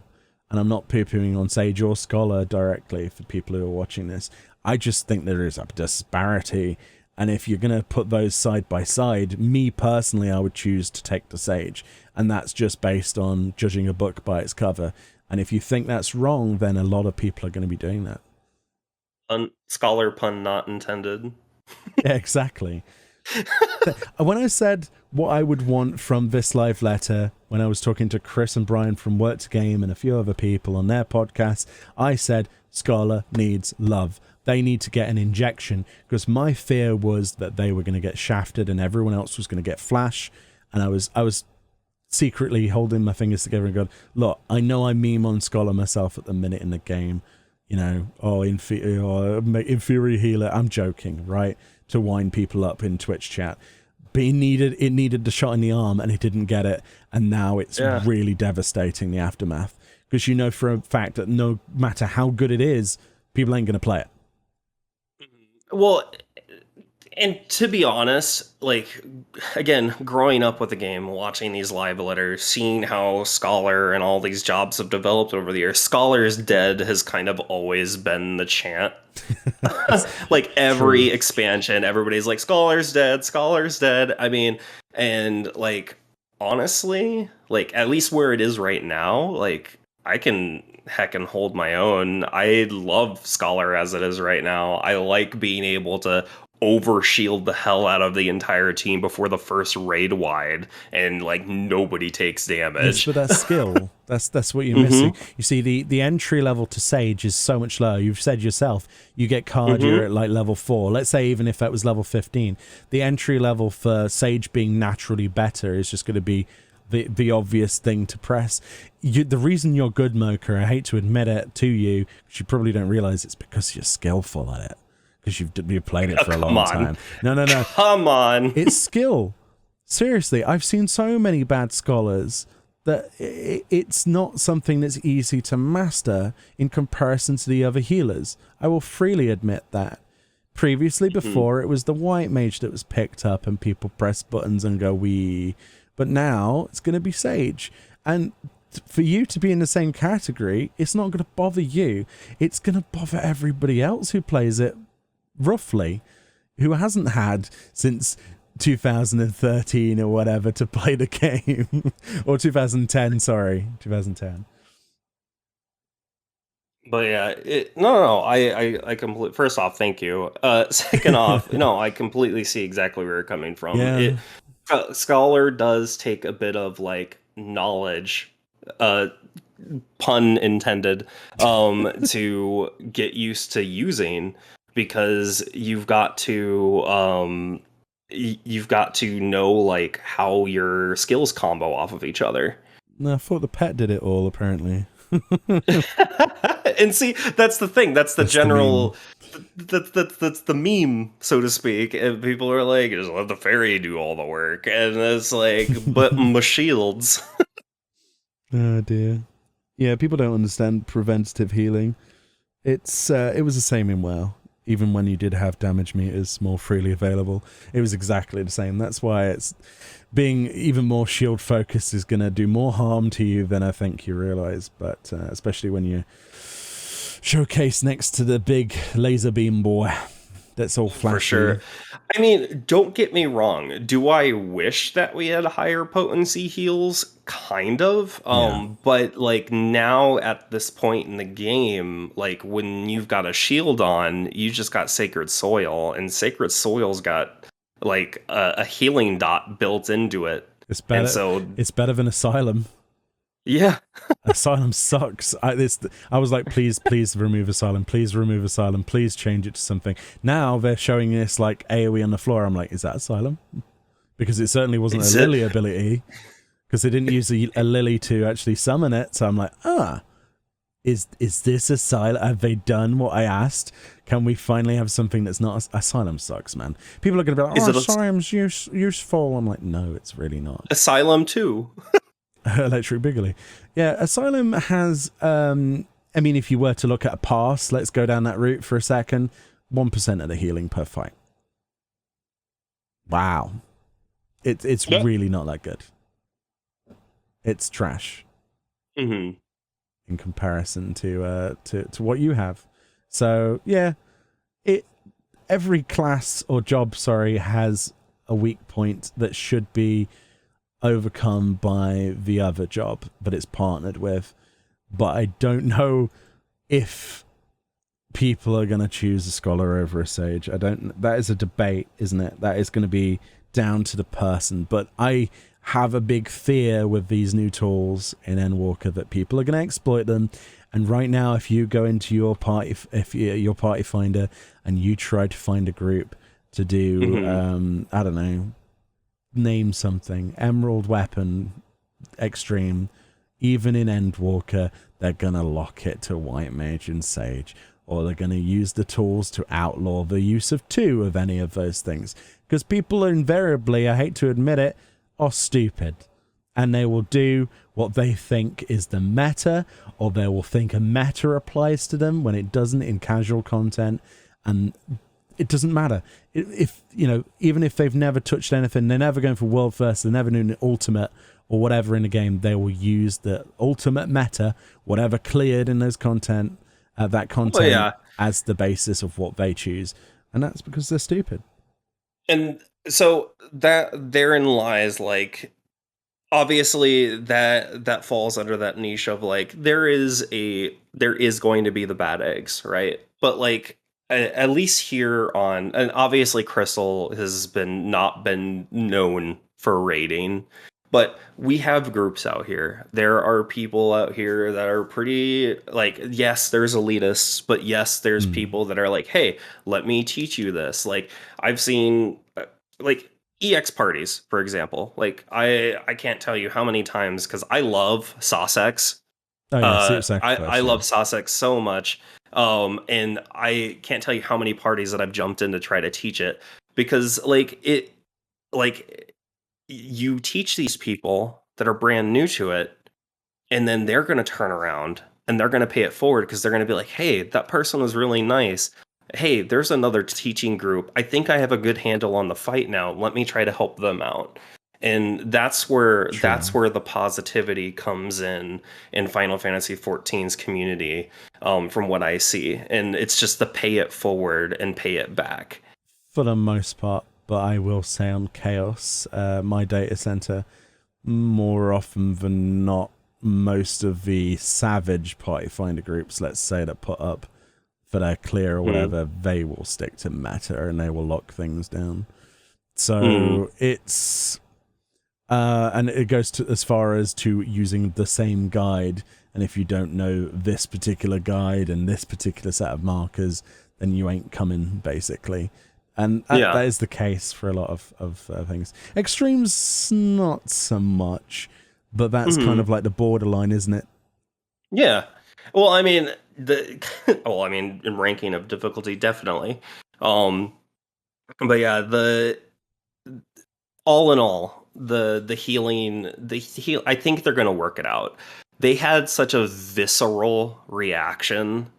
And I'm not poo-pooing on Sage or Scholar directly for people who are watching this. I just think there is a disparity. And if you're going to put those side by side, me personally, I would choose to take the Sage. And that's just based on judging a book by its cover. And if you think that's wrong, then a lot of people are going to be doing that. Scholar pun not intended. Yeah, exactly. When I said what I would want from this live letter, when I was talking to Chris and Brian from Work to Game and a few other people on their podcast, I said Scholar needs love. they need to get an injection, because my fear was that they were going to get shafted and everyone else was going to get flash. And I was secretly holding my fingers together and going, look, I know I meme on Scholar myself at the minute in the game, inferior healer. I'm joking, right? To wind people up in Twitch chat. But it needed the shot in the arm, and it didn't get it. And now it's really devastating, the aftermath. Because you know for a fact that no matter how good it is, people ain't going to play it. Well, and to be honest, like, again, growing up with the game, watching these live letters, seeing how Scholar and all these jobs have developed over the years, Scholar is dead has kind of always been the chant. Like, every expansion, everybody's like, Scholar's dead, Scholar's dead. I mean, and, like, honestly, like, at least where it is right now, like, I can heckin' hold my own. I love Scholar as it is right now. I like being able to overshield the hell out of the entire team before the first raid wide, and like nobody takes damage. Yes, but that's skill. That's what you're missing. You see, the entry level to Sage is so much lower. You've said yourself, you get cardio at like level 4. Let's say even if that was level 15, the entry level for Sage being naturally better is just going to be the obvious thing to press. The reason you're good, Mocha, I hate to admit it to you, because you probably don't realize it's because you're skillful at it. Because you've played it for a long time. No. Come on. It's skill. Seriously, I've seen so many bad Scholars that it's not something that's easy to master in comparison to the other healers. I will freely admit that. Previously, before, it was the White Mage that was picked up and people press buttons and go, wee. But now, it's going to be Sage. And for you to be in the same category, it's not going to bother you. It's going to bother everybody else who plays it roughly, who hasn't had since 2013 or whatever to play the game. Or 2010, sorry, 2010. But yeah, I completely, first off, thank you. Second off, no, I completely see exactly where you're coming from. Yeah. Scholar does take a bit of like knowledge, pun intended, to get used to using, because you've got to know like how your skills combo off of each other. No, I thought the pet did it all, apparently. And see, that's the thing. That's the general. That's the meme, so to speak. And people are like, "Just let the fairy do all the work," and it's like, "But my shields." Oh dear. Yeah, people don't understand preventative healing. It was the same in WoW. Even when you did have damage meters more freely available, it was exactly the same. That's why it's being even more shield focused is going to do more harm to you than I think you realize. But especially when you showcase next to the big laser beam boy that's all flashy. For sure. I mean, don't get me wrong. Do I wish that we had higher potency heals? Kind of. But like now at this point in the game, like when you've got a shield on, you just got Sacred Soil, and Sacred Soil's got like a healing dot built into it. It's better. It's better than Asylum. Yeah. Asylum sucks. I was like, please remove Asylum. Please remove Asylum. Please change it to something. Now they're showing this like AoE on the floor. I'm like, is that Asylum? Because it certainly wasn't a Lily ability. Because they didn't use a Lily to actually summon it. So I'm like, is this Asylum? Have they done what I asked? Can we finally have something that's not... Asylum sucks, man. People are going to be like, Asylum's useful. I'm like, no, it's really not. Asylum 2. Electric Bigly. Yeah, Asylum has, I mean, if you were to look at a pass, let's go down that route for a second, 1% of the healing per fight. Wow. It's really not that good. It's trash. In comparison to what you have. So, yeah, every class or job, has a weak point that should be overcome by the other job that it's partnered with. But I don't know if people are going to choose a Scholar over a Sage. That is a debate, isn't it? That is going to be down to the person. But I have a big fear with these new tools in Endwalker that people are going to exploit them And right now, if you go into your party, if your party finder, and you try to find a group to do, I don't know, name something, Emerald Weapon Extreme, even in Endwalker, they're gonna lock it to White Mage and Sage, or they're gonna use the tools to outlaw the use of 2 of any of those things. Because people are invariably, I hate to admit it, are stupid. And they will do what they think is the meta, or they will think a meta applies to them when it doesn't in casual content. And it doesn't matter. If, you know, even if they've never touched anything, they're never going for world first, they're never doing an ultimate or whatever in a game, they will use the ultimate meta, whatever cleared in those content, that content as the basis of what they choose. And that's because they're stupid. And so that therein lies, like, obviously that falls under that niche of, like, there is going to be the bad eggs, right? But, like, at least here on, and obviously Crystal has not been known for raiding, but we have groups out here. There are people out here that are pretty, like, yes, there's elitists, but yes, there's people that are like, hey, let me teach you this. Like, I've seen, like, EX parties, for example. Like, I can't tell you how many times, because I love Sossex. Oh yeah, I love Sossex so much. And I can't tell you how many parties that I've jumped in to try to teach it, because, like, you teach these people that are brand new to it, and then they're going to turn around and they're going to pay it forward, because they're going to be like, hey, that person was really nice. Hey, there's another teaching group. I think I have a good handle on the fight now. Let me try to help them out. And that's where the positivity comes in Final Fantasy XIV's community, from what I see. And it's just the pay it forward and pay it back. For the most part, but I will say on Chaos, my data center, more often than not, most of the savage party finder groups, let's say, that put up for their clear or whatever, they will stick to meta and they will lock things down. So it's and it goes to as far as to using the same guide, and if you don't know this particular guide and this particular set of markers, then you ain't coming, basically. And that is the case for a lot of things. Extremes, not so much, but that's kind of like the borderline, isn't it? Yeah. Well, I mean, in ranking of difficulty, definitely. But yeah, all in all, the healing, I think they're going to work it out. They had such a visceral reaction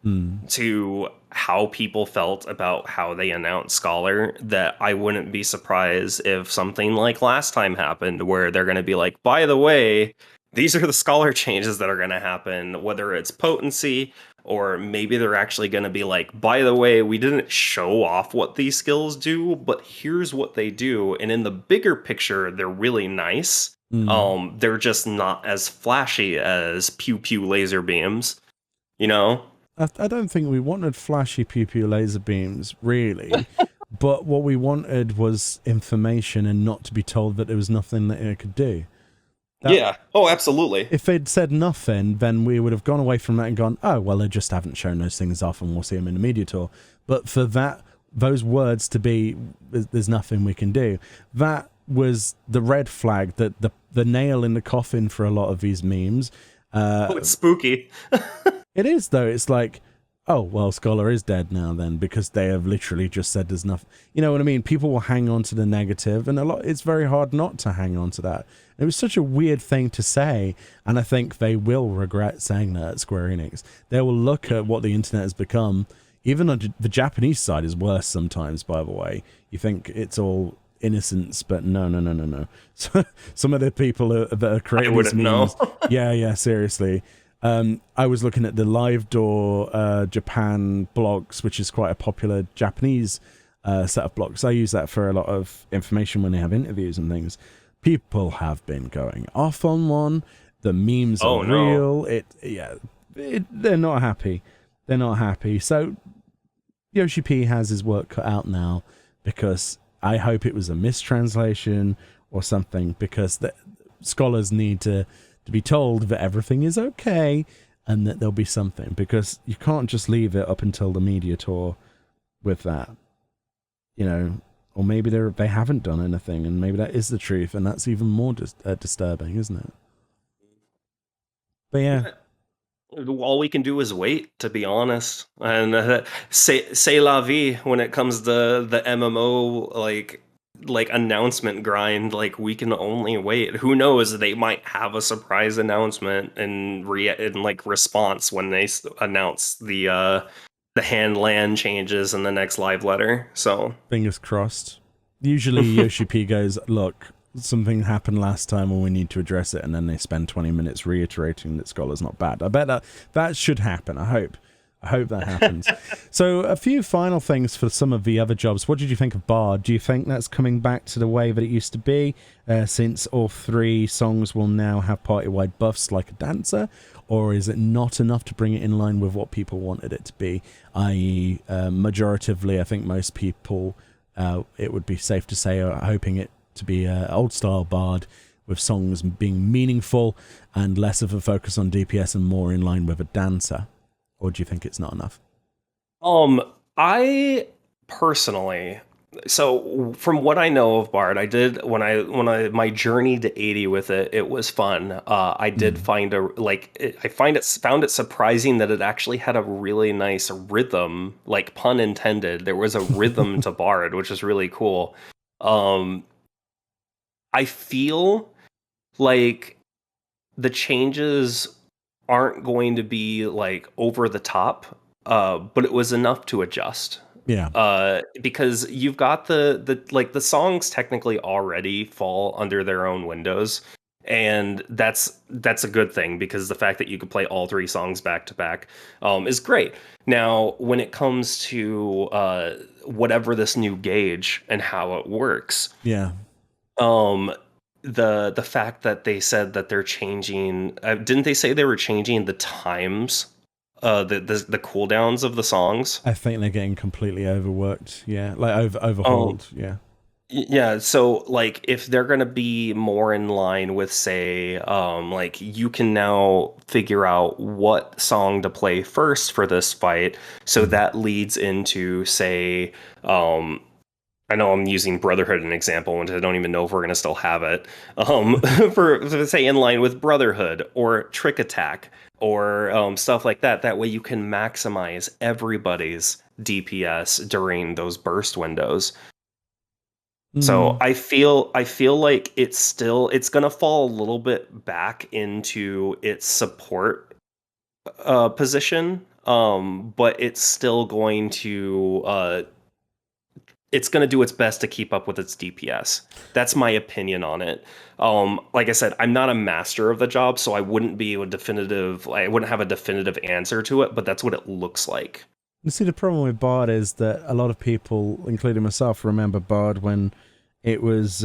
to how people felt about how they announced Scholar that I wouldn't be surprised if something like last time happened, where they're going to be like, by the way, these are the Scholar changes that are going to happen, whether it's potency, or maybe they're actually going to be like, by the way, we didn't show off what these skills do, but here's what they do. And in the bigger picture, they're really nice. They're just not as flashy as pew pew laser beams, you know? I don't think we wanted flashy pew pew laser beams, really. But what we wanted was information, and not to be told that there was nothing that it could do. Yeah. Oh, absolutely. If they'd said nothing, then we would have gone away from that and gone, oh, well, they just haven't shown those things off and we'll see them in the media tour. But for those words to be, there's nothing we can do, that was the red flag, that the nail in the coffin for a lot of these memes. It's spooky. It is, though. It's like, oh, well, Scholar is dead now then, because they have literally just said there's nothing. You know what I mean? People will hang on to the negative, and it's very hard not to hang on to that. It was such a weird thing to say, and I think they will regret saying that at Square Enix. They will look at what the internet has become. Even on the Japanese side is worse sometimes, by the way. You think it's all innocence, but no. So, some of the people that are creating these memes, yeah, seriously. I was looking at the Live Door Japan blogs, which is quite a popular Japanese set of blogs. I use that for a lot of information when they have interviews and things. People have been going off on one. The memes are real. They're not happy. They're not happy. So Yoshi P has his work cut out now, because I hope it was a mistranslation or something, because the scholars need to be told that everything is okay. and that there'll be something, because you can't just leave it up until the media tour with that, you know. Or maybe they haven't done anything, and maybe that is the truth, and that's even more disturbing, isn't it? But yeah. All we can do is wait, to be honest. And say la vie when it comes to the MMO like announcement grind. Like, we can only wait. Who knows? They might have a surprise announcement in like response when they announce the hand land changes in the next live letter. So Fingers crossed. Usually Yoshi P goes, look, something happened last time and we need to address it, and then they spend 20 minutes reiterating that Scholar's not bad. I bet that should happen. I hope that happens. So a few final things for some of the other jobs. What did you think of Bard? Do you think that's coming back to the way that it used to be, since all 3 songs will now have party-wide buffs like a dancer? Or is it not enough to bring it in line with what people wanted it to be? I.e., majoritively, I think most people, it would be safe to say, are hoping it to be an old-style Bard with songs being meaningful and less of a focus on DPS and more in line with a dancer. Or do you think it's not enough? I personally, so from what I know of Bard, I did when I my journey to 80 with it, it was fun. I did find found it surprising that it actually had a really nice rhythm, like pun intended. There was a rhythm to Bard, which is really cool. I feel like the changes aren't going to be like over the top, but it was enough to adjust. Yeah. Because you've got the songs technically already fall under their own windows, and that's a good thing, because the fact that you could play all 3 songs back to back is great. Now, when it comes to whatever this new gauge and how it works, Yeah. The fact that they said that they're changing, didn't they say they were changing the times, the cooldowns of the songs? I think they're getting completely overworked. Yeah. Like overhauled. Yeah. Yeah, so like if they're gonna be more in line with, say, like you can now figure out what song to play first for this fight, so that leads into, say, I know I'm using Brotherhood as an example, and I don't even know if we're going to still have it. For say, in line with Brotherhood or Trick Attack or stuff like that. That way you can maximize everybody's DPS during those burst windows. So I feel like it's going to fall a little bit back into its support position, but it's still going to do its best to keep up with its DPS. That's my opinion on it. Like I said, I'm not a master of the job, so I wouldn't have a definitive answer to it, but that's what it looks like. You see, the problem with Bard is that a lot of people, including myself, remember Bard when it was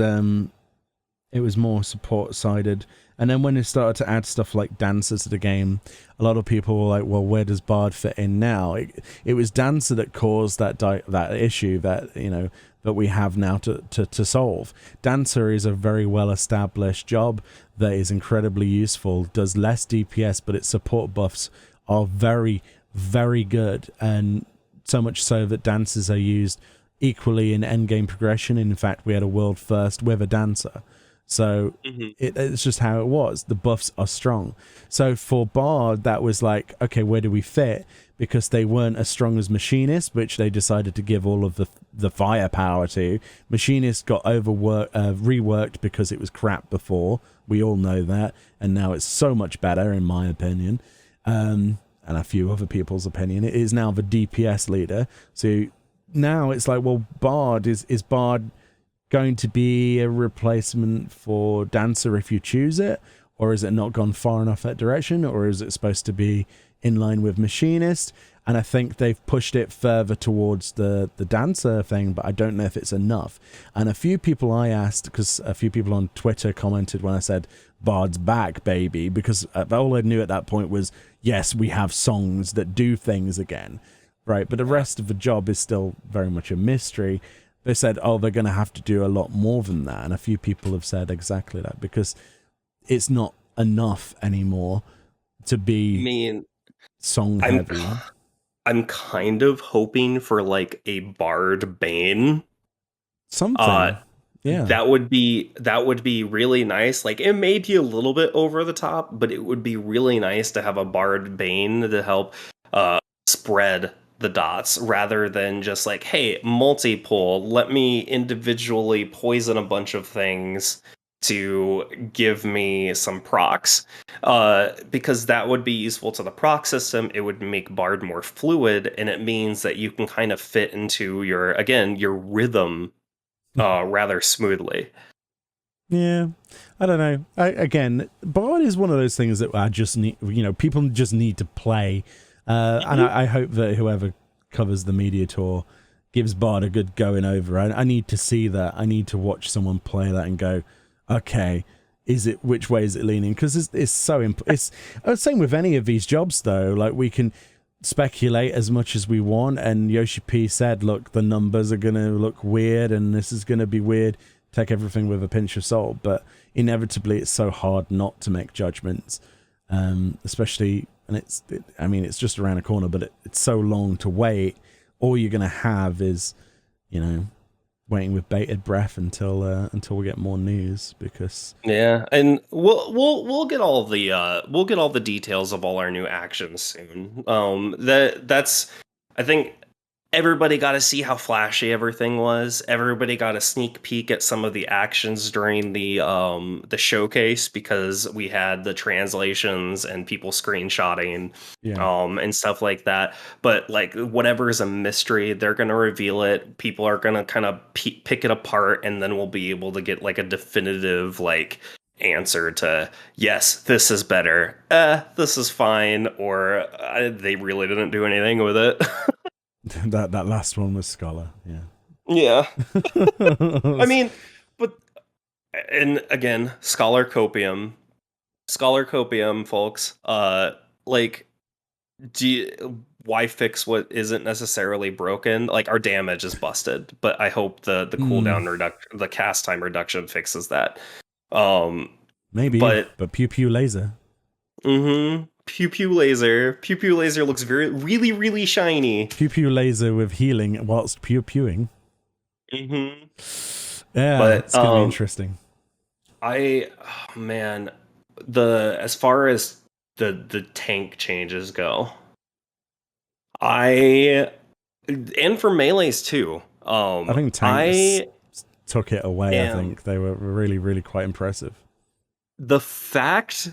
more support-sided. And then when they started to add stuff like Dancer to the game, a lot of people were like, well, where does Bard fit in now? It was Dancer that caused that issue that, you know, that we have now to solve. Dancer is a very well-established job that is incredibly useful, does less DPS, but its support buffs are very, very good. And so much so that Dancers are used equally in endgame progression. In fact, we had a world first with a Dancer. So it's just how it was. The buffs are strong. So for Bard, that was like, okay, where do we fit? Because they weren't as strong as Machinist, which they decided to give all of the firepower to. Machinist got reworked because it was crap before. We all know that. And now it's so much better, in my opinion. And a few other people's opinion. It is now the DPS leader. So now it's like, well, Bard, is Bard going to be a replacement for Dancer if you choose it, or is it not gone far enough that direction, or is it supposed to be in line with Machinist? And I think they've pushed it further towards the Dancer thing, but I don't know if it's enough. And a few people I asked, because a few people on Twitter commented when I said Bard's back, baby, because all I knew at that point was, yes, we have songs that do things again, right? But the rest of the job is still very much a mystery. They said, oh, they're going to have to do a lot more than that. And a few people have said exactly that, because it's not enough anymore to be... song I'm heavy. I'm kind of hoping for like a Bard Bane. Uh Something. Yeah. that would be really nice. Like it may be a little bit over the top, but it would be really nice to have a Bard Bane to help spread the dots rather than just like, hey, multi-pull, let me individually poison a bunch of things to give me some procs. Because that would be useful to the proc system. It would make Bard more fluid, and it means that you can kind of fit into your rhythm rather smoothly. Yeah, I don't know. Again, Bard is one of those things that I just need. People just need to play, and Mhm. I hope that whoever covers the media tour gives Bard a good going over. I need to see that. I need to watch someone play that and go, okay, which way is it leaning? Because it's so it's same with any of these jobs though. Like we can speculate as much as we want, and Yoshi P said, look, the numbers are gonna look weird, and this is gonna be weird. Take everything with a pinch of salt, but inevitably it's so hard not to make judgments, especially, and it's just around the corner, but it's so long to wait. All you're gonna have is, waiting with bated breath until we get more news, because Yeah, and we'll get all the details of all our new actions soon. That's I think everybody got to see how flashy everything was. Everybody got a sneak peek at some of the actions during the showcase because we had the translations and people screenshotting yeah. and stuff like that. But like whatever is a mystery, they're gonna reveal it. People are gonna kind of pick it apart, and then we'll be able to get like a definitive like answer to yes, this is better. This is fine, or they really didn't do anything with it. that last one was Scholar. Yeah. Yeah. I mean, but and again, Scholar Copium, folks. Like, why fix what isn't necessarily broken? Like our damage is busted, but I hope the Mm, cooldown reduction, the cast time reduction fixes that. Um, maybe, but but pew pew laser. Pew pew laser looks really really shiny. Pew pew laser with healing whilst pew pewing. Mm-hmm. Yeah, But it's gonna be interesting. oh, man, the as far as the tank changes go, I and for melees too. I think tanks I took it away. I am think they were really, really quite impressive. the fact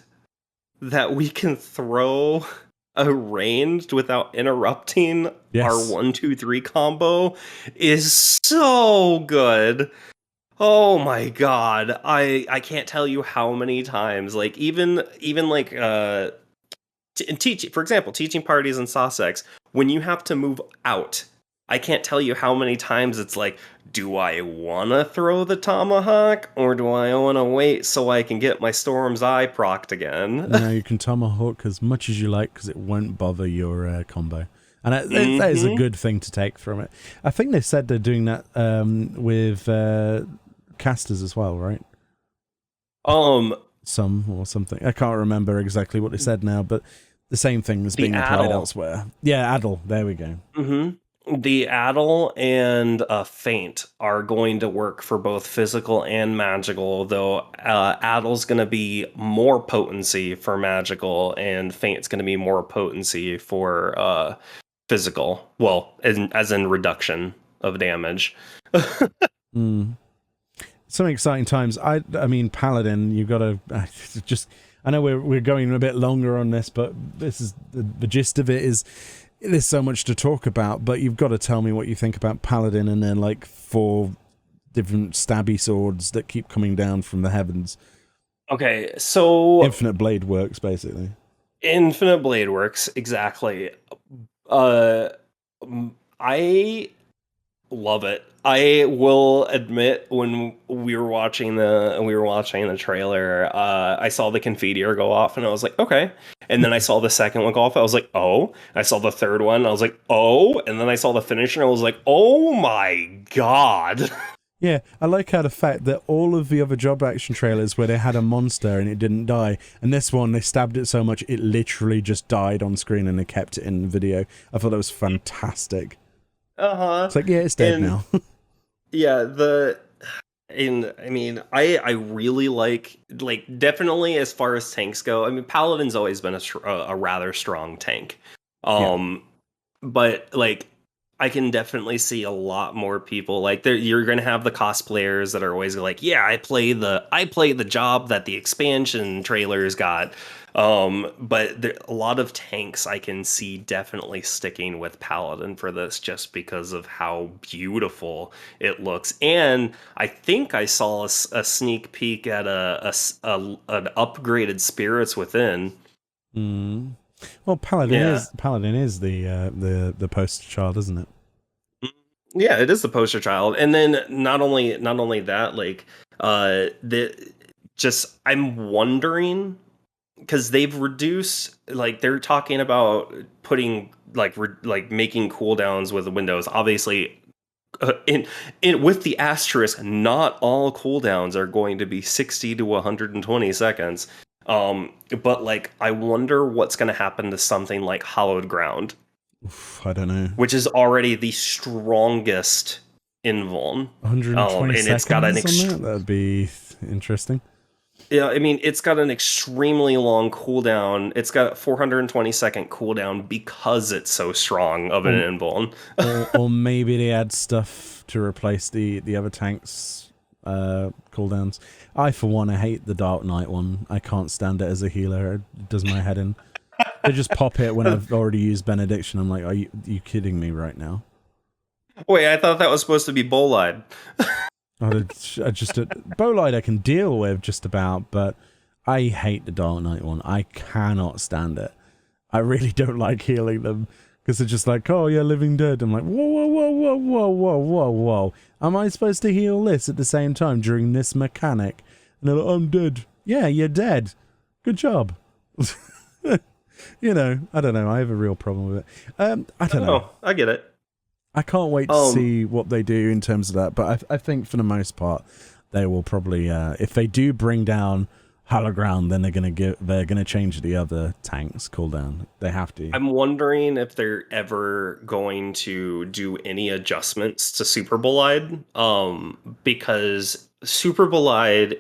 that we can throw a ranged without interrupting our Yes. 1 2 3 combo is so good. Oh my god. I can't tell you how many times like even like for example, teaching parties in Sussex, when you have to move out, I can't tell you how many times it's like, do I want to throw the tomahawk or do I want to wait so I can get my Storm's Eye procced again? No, you can tomahawk as much as you like because it won't bother your combo. And that is a Mm-hmm. good thing to take from it. I think they said they're doing that with casters as well, right? Um, Some or something. I can't remember exactly what they said now, but the same thing is the being applied Addle. elsewhere. Yeah, Addle. There we go. The Addle and Feint are going to work for both physical and magical, though Addle's going to be more potency for magical, and Feint's going to be more potency for physical. Well, as in reduction of damage. Mm. Some exciting times. I mean, Paladin. You've got to just. I know we're going a bit longer on this, but this is the gist of it. Is there's so much to talk about, but you've got to tell me what you think about Paladin and then like 4 different stabby swords that keep coming down from the heavens. Okay, so Infinite blade works basically. Infinite Blade works exactly. Uh, I love it. I will admit when we were watching the trailer, I saw the Confiteor go off and I was like, okay. And then I saw the second one go off, I was like, oh. I saw the third one, I was like, oh. And then I saw the finisher, and I was like, oh my god. Yeah, I like how the fact that all of the other job action trailers where they had a monster and it didn't die, and this one they stabbed it so much it literally just died on screen and they kept it in the video. I thought that was fantastic. It's like, yeah, it's dead And now. yeah, I mean, I really like definitely as far as tanks go. I mean, Paladin's always been a rather strong tank. Yeah. But like I can definitely see a lot more people like there. You're gonna have the cosplayers that are always like, yeah, I play the job that the expansion trailers got. But a lot of tanks I can see definitely sticking with Paladin for this just because of how beautiful it looks. And I think I saw a sneak peek at an upgraded Spirits Within. Mm. Well, Paladin Yeah. is the poster child, isn't it? Yeah, it is the poster child. And then not only that, like the just I'm wondering because they've reduced like they're talking about putting like making cooldowns with the windows. Obviously, in with the asterisk, not all cooldowns are going to be 60 to 120 seconds. But like I wonder what's going to happen to something like Hallowed Ground, Oof, I don't know. which is already the strongest invuln. 120 And it's got an seconds on that? That'd be interesting. yeah, I mean, it's got an extremely long cooldown. It's got a 420-second cooldown because it's so strong of an Or, invuln. or maybe they add stuff to replace the other tanks' cooldowns. I, for one, I hate the Dark Knight one. I can't stand it as a healer. It does my head in. They just pop it when I've already used Benediction. I'm like, are you kidding me right now? Wait, I thought that was supposed to be Bolide. Bolide I can deal with just about, but I hate the Dark Knight one. I cannot stand it. I really don't like healing them because they're just like, oh yeah, Living Dead. I'm like, whoa, whoa, whoa, whoa, whoa, whoa, whoa, whoa. Am I supposed to heal this at the same time during this mechanic? And they're like, I'm dead. Yeah, you're dead. Good job. You know, I don't know. I have a real problem with it. I don't know. I get it. I can't wait to see what they do in terms of that, but I think for the most part, they will probably, if they do bring down Hallowed Ground, then they're gonna change the other tanks cooldown. They have to. I'm wondering if they're ever going to do any adjustments to Super Bolide, because Super Bolide,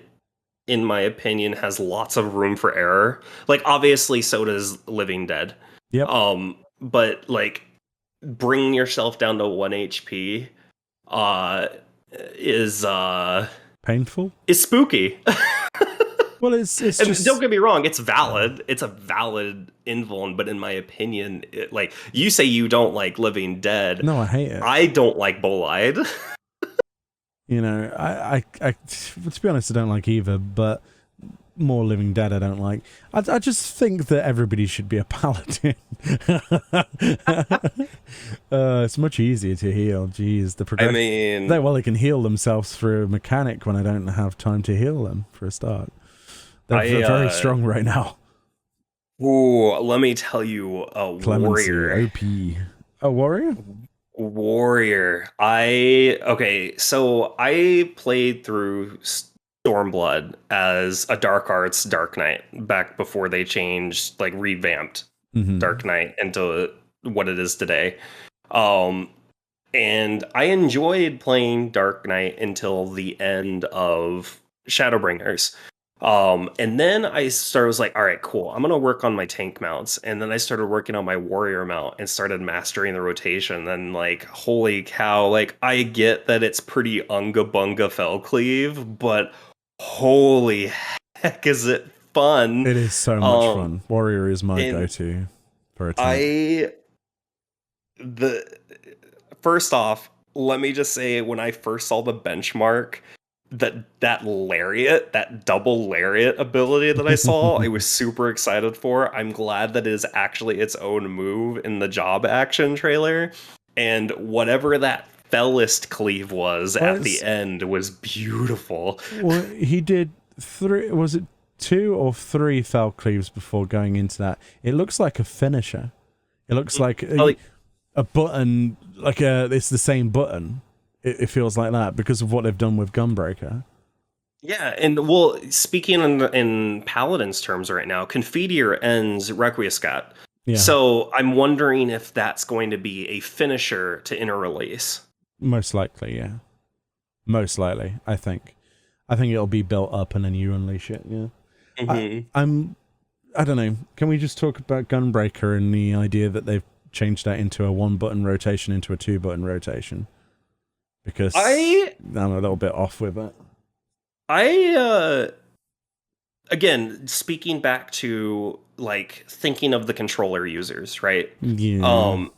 in my opinion, has lots of room for error. Like, obviously, so does Living Dead. Yep. But like bringing yourself down to 1 HP is Painful. Is spooky. Well, it's just, don't get me wrong, it's valid. It's a valid invuln, but in my opinion, like you say, you don't like Living Dead. No, I hate it. I don't like Bolide. You know, I to be honest, I don't like either, but more Living Dead I don't like. I just think that everybody should be a paladin. It's much easier to heal. Jeez, the progression. I mean, they can heal themselves through a mechanic when I don't have time to heal them for a start. They're very strong right now. Ooh, let me tell you, a Clemency, warrior. OP. A warrior? Warrior. So I played through Stormblood as a Dark Arts Dark Knight back before they changed, like revamped Dark Knight into what it is today. And I enjoyed playing Dark Knight until the end of Shadowbringers. And then I was like, all right, cool. I'm going to work on my tank mounts. And then I started working on my warrior mount and started mastering the rotation. And like, holy cow, like I get that it's pretty unga bunga fell cleave, but holy heck, is it fun. It is so much fun. Warrior is my go-to for a tank. First off, let me just say, when I first saw the benchmark, that lariat, that double lariat ability that I saw, I was super excited for. I'm glad that it is actually its own move in the job action trailer. And whatever that fellest cleave was at the end was beautiful. Well, he did was it 2 or 3 fell cleaves before going into that? It looks like a finisher. It looks like a button, it's the same button. it feels like that because of what they've done with Gunbreaker. Yeah, and well, speaking in Paladin's terms right now, Confiteor ends Requiescat. Yeah, So I'm wondering if that's going to be a finisher to interrelease. most likely. Yeah, most likely. I think it'll be built up and then you unleash it. Yeah, Hmm. I'm. I don't know. Can we just talk about Gunbreaker and the idea that they've changed that into a 1-button rotation into a 2-button rotation? Because I I'm a little bit off with it. I again, speaking back to like thinking of the controller users, right? Yeah. Um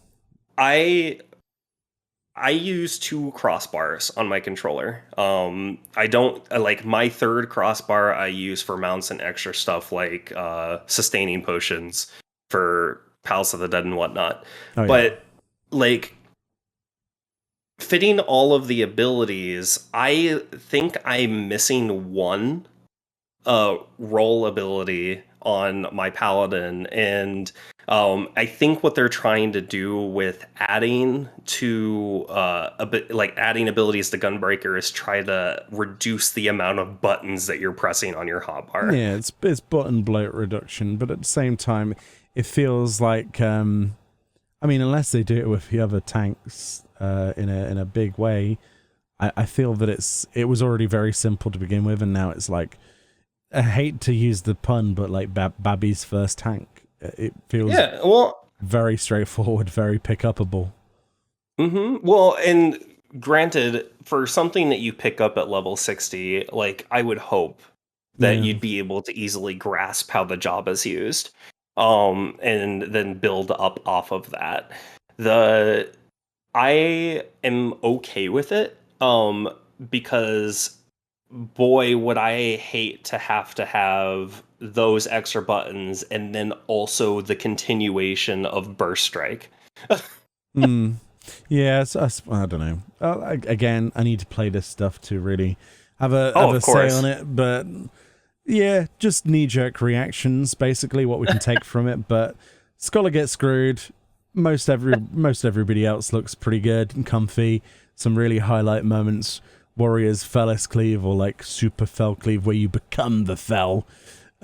I I use 2 crossbars on my controller. I don't like my third crossbar I use for mounts and extra stuff like sustaining potions for Palace of the Dead and whatnot. Oh yeah. But like fitting all of the abilities, I think I'm missing one roll ability on my paladin, and I think what they're trying to do with adding to a bit like adding abilities to Gunbreaker is try to reduce the amount of buttons that you're pressing on your hotbar. Yeah, it's button bloat reduction, but at the same time, it feels like I mean, unless they do it with the other tanks in a big way, I feel that it was already very simple to begin with, and now it's like, I hate to use the pun, but like Babby's first tank. It feels Yeah, well, very straightforward, very pick upable. well, and granted, for something that you pick up at level 60, like I would hope that Yeah. you'd be able to easily grasp how the job is used, and then build up off of that. The I am okay with it, because boy, would I hate to have those extra buttons and then also the continuation of Burst Strike. Hmm. Yeah, I don't know. Again, I need to play this stuff to really Oh, have of a say course. on it. But yeah, just knee jerk reactions, basically what we can take from it. But Scholar gets screwed. Most everybody else looks pretty good and comfy. Some really highlight moments. Warriors Fellis Cleave or like Super Fell Cleave, where you become the Fell,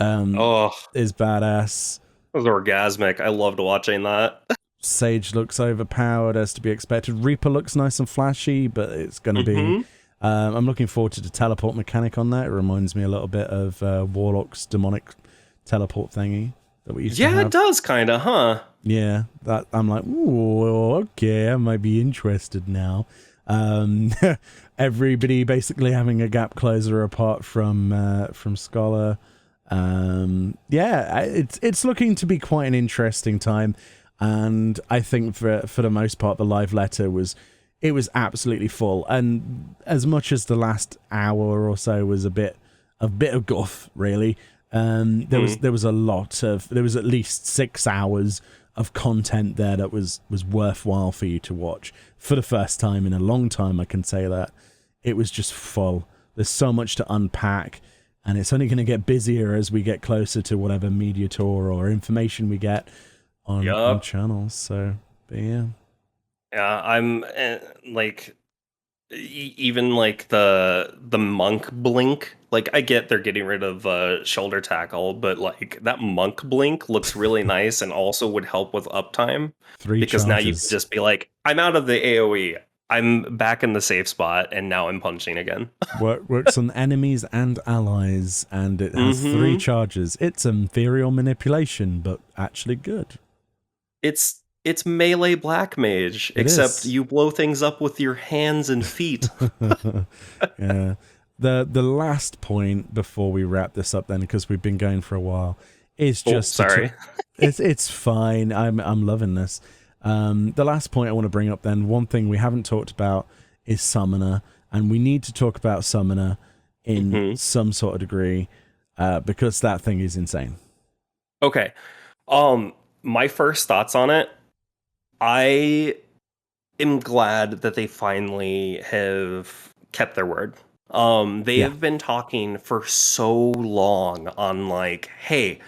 Oh, is badass. it was orgasmic. I loved watching that. Sage looks overpowered as to be expected. Reaper looks nice and flashy, but it's going to be... Hmm. I'm looking forward to the teleport mechanic on that. It reminds me a little bit of Warlock's demonic teleport thingy that we used to Yeah, it have. does kind of, huh? Yeah, that I'm like, ooh, okay, I might be interested now. Everybody basically having a gap closer apart from Scholar. Yeah, it's looking to be quite an interesting time. And I think for the most part, the live letter was absolutely full. And as much as the last hour or so was a bit of guff, really, there was at least 6 hours of content there that was worthwhile for you to watch. For the first time in a long time, I can say that it was just full. There's so much to unpack. And it's only going to get busier as we get closer to whatever media tour or information we get on Yup. channels. So, but yeah. Yeah, I'm like even like the monk blink. Like I get they're getting rid of shoulder tackle, but like that monk blink looks really nice and also would help with uptime 3 because now you can charges. just be like, I'm out of the AoE. I'm back in the safe spot and now I'm punching again. Works on enemies and allies, and it has 3 Hmm. charges. It's inferior manipulation, but actually good. It's melee black mage, It except is. you blow things up with your hands and feet. Yeah. The last point before we wrap this up, then, because we've been going for a while, is Oh, just sorry. it's fine. I'm loving this. The last point I want to bring up, then, one thing we haven't talked about is Summoner, and we need to talk about Summoner in Hmm. some sort of degree, because that thing is insane. Okay. My first thoughts on it, I am glad that they finally have kept their word. They Yeah. have been talking for so long on like, hey,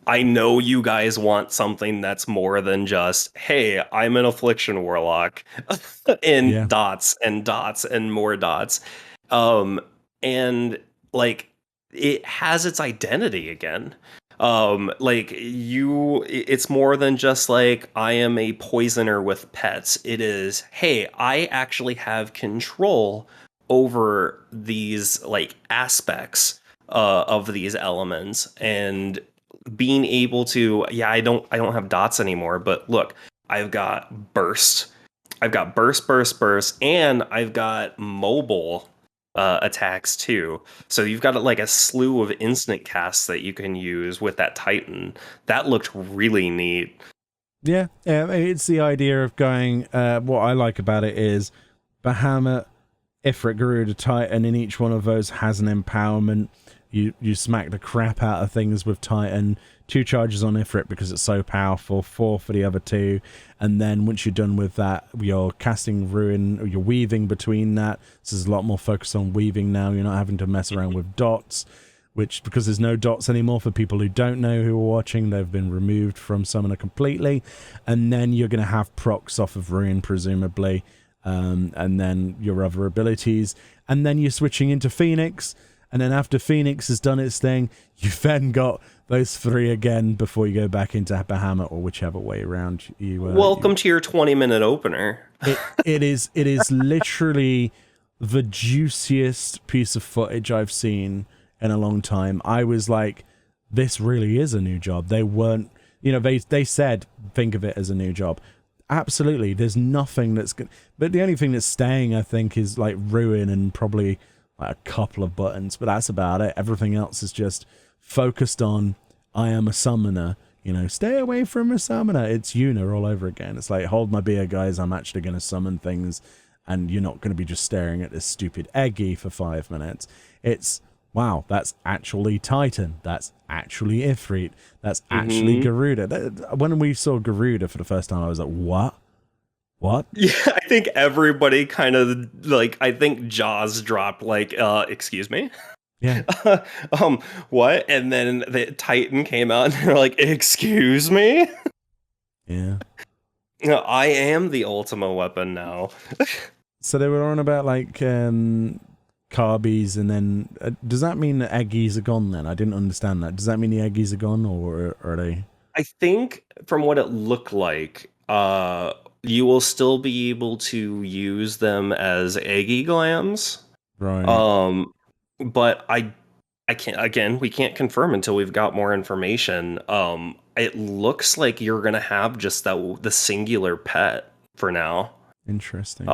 I know you guys want something that's more than just, hey, I'm an affliction warlock and Yeah. dots and dots and more dots. Um, and like it has its identity again. Like it's more than just like I am a poisoner with pets. It is, hey, I actually have control over these like aspects of these elements, and being able to, yeah, I don't have dots anymore, but look, I've got burst. I've got burst, and I've got mobile attacks too. So you've got like a slew of instant casts that you can use with that Titan. That looked really neat. Yeah, it's the idea of going, what I like about it is Bahamut, Ifrit, Garuda, Titan, and each one of those has an empowerment. You smack the crap out of things with Titan, 2 charges on Ifrit because it's so powerful, 4 for the other 2, and then once you're done with that, you're casting Ruin, or you're weaving between that, so there's a lot more focus on weaving now. You're not having to mess around with dots, which, because there's no dots anymore, for people who don't know who are watching, they've been removed from Summoner completely, and then you're going to have procs off of Ruin, presumably, and then your other abilities, and then you're switching into Phoenix, and then after Phoenix has done its thing, you've then got those 3 again before you go back into Bahamut, or whichever way around you. Welcome to your 20-minute opener. It is literally the juiciest piece of footage I've seen in a long time. I was like, this really is a new job. They weren't, they said, think of it as a new job. Absolutely, there's nothing that's good, but the only thing that's staying, I think, is like Ruin and probably like a couple of buttons, but that's about it. Everything else is just focused on, I am a summoner, stay away from a summoner. It's Una all over again. It's like, hold my beer, guys, I'm actually going to summon things, and you're not going to be just staring at this stupid Eggy for 5 minutes. It's, wow, that's actually Titan. That's actually Ifrit. That's actually Garuda. When we saw Garuda for the first time, I was like, what? What? Yeah, I think everybody kind of like, I think jaws dropped like, excuse me? Yeah. What? And then the Titan came out and they're like, excuse me? Yeah. I am the Ultima weapon now. So they were on about like Carbies, and then does that mean the Aggies are gone then? I didn't understand that. Does that mean the Aggies are gone, or are they? I think from what it looked like, you will still be able to use them as eggy glams. Right. But I can't, again, we can't confirm until we've got more information. It looks like you're gonna have just the singular pet for now. Interesting.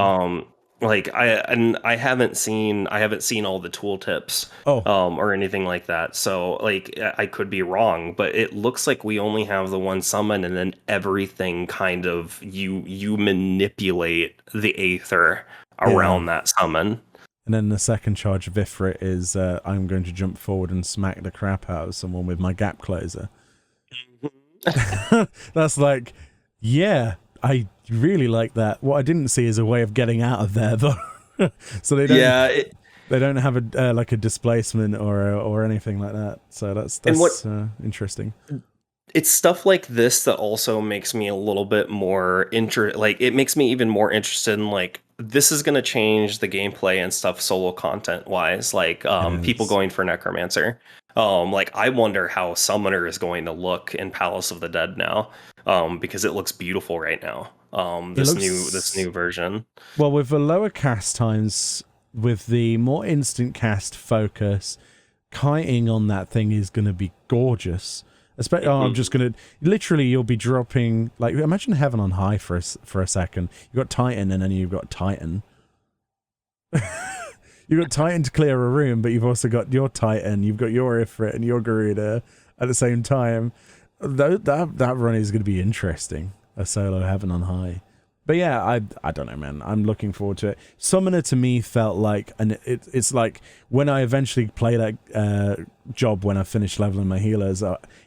Like I haven't seen all the tooltips or anything like that, so like I could be wrong, but it looks like we only have the one summon, and then everything kind of you manipulate the aether around that summon. And then the second charge of Ifrit is I'm going to jump forward and smack the crap out of someone with my gap closer. That's like, yeah, I really like that. What I didn't see is a way of getting out of there, though. So they don't. Yeah, they don't have a like a displacement or anything like that. So that's interesting. It's stuff like this that also makes me a little bit more like it makes me even more interested in like, this is going to change the gameplay and stuff solo content wise, like people going for Necromancer. Like I wonder how Summoner is going to look in Palace of the Dead now, because it looks beautiful right now. This new version. Well, with the lower cast times, with the more instant cast focus, kiting on that thing is going to be gorgeous. Especially, I'm just going to literally, you'll be dropping, like, imagine Heaven on High for a second. You've got Titan, and then you've got Titan. You've got Titan to clear a room, but you've also got your Titan, you've got your Ifrit and your Garuda at the same time. That run is going to be interesting, a solo Heaven on High. But yeah, I don't know, man. I'm looking forward to it. Summoner to me felt like, and it's like when I eventually play that job, when I finish leveling my healers,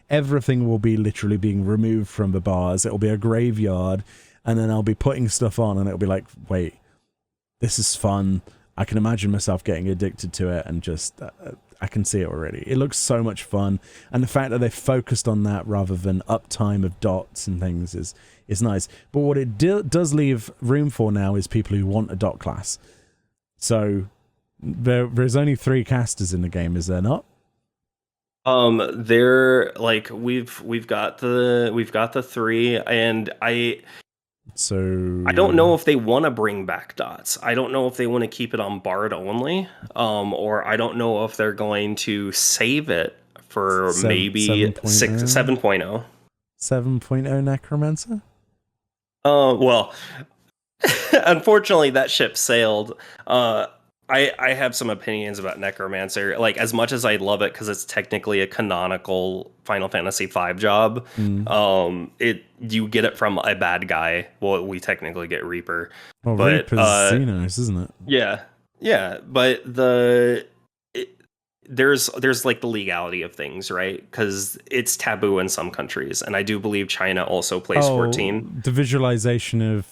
everything will be literally being removed from the bars. It'll be a graveyard, and then I'll be putting stuff on, and it'll be like, wait, this is fun. I can imagine myself getting addicted to it, and just I can see it already. It looks so much fun, and the fact that they focused on that rather than uptime of dots and things is nice. But what it does leave room for now is people who want a dot class. So there's only 3 casters in the game, is there not? They're like we've got the 3, and I don't know if they want to bring back dots. I don't know if they want to keep it on Bard only, or I don't know if they're going to save it for maybe 7.0. 7.0 Necromancer? Well, unfortunately, that ship sailed. I have some opinions about Necromancer. Like, as much as I love it because it's technically a canonical Final Fantasy V job, you get it from a bad guy. Well, we technically get Reaper. Well, but Reaper's Xenos, isn't it? Yeah, but there's like the legality of things, right? Because it's taboo in some countries, and I do believe China also plays 14. The visualization of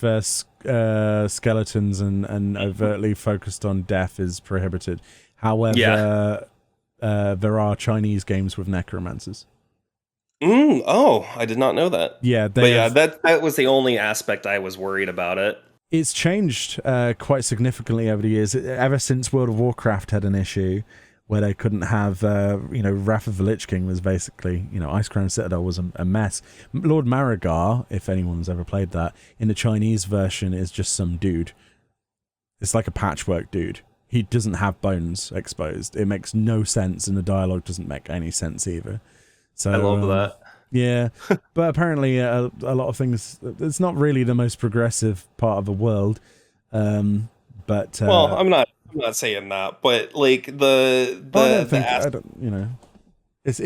skeletons and overtly focused on death is prohibited. However, there are Chinese games with necromancers. I did not know that. Yeah, that was the only aspect I was worried about it. It's changed quite significantly over the years. Ever since World of Warcraft had an issue where they couldn't have, Wrath of the Lich King was basically, Ice Crown Citadel was a mess. Lord Marigar, if anyone's ever played that, in the Chinese version is just some dude. It's like a patchwork dude. He doesn't have bones exposed. It makes no sense, and the dialogue doesn't make any sense either. So I love that. Yeah, but apparently a lot of things, it's not really the most progressive part of the world. But well, I'm not saying that, but like it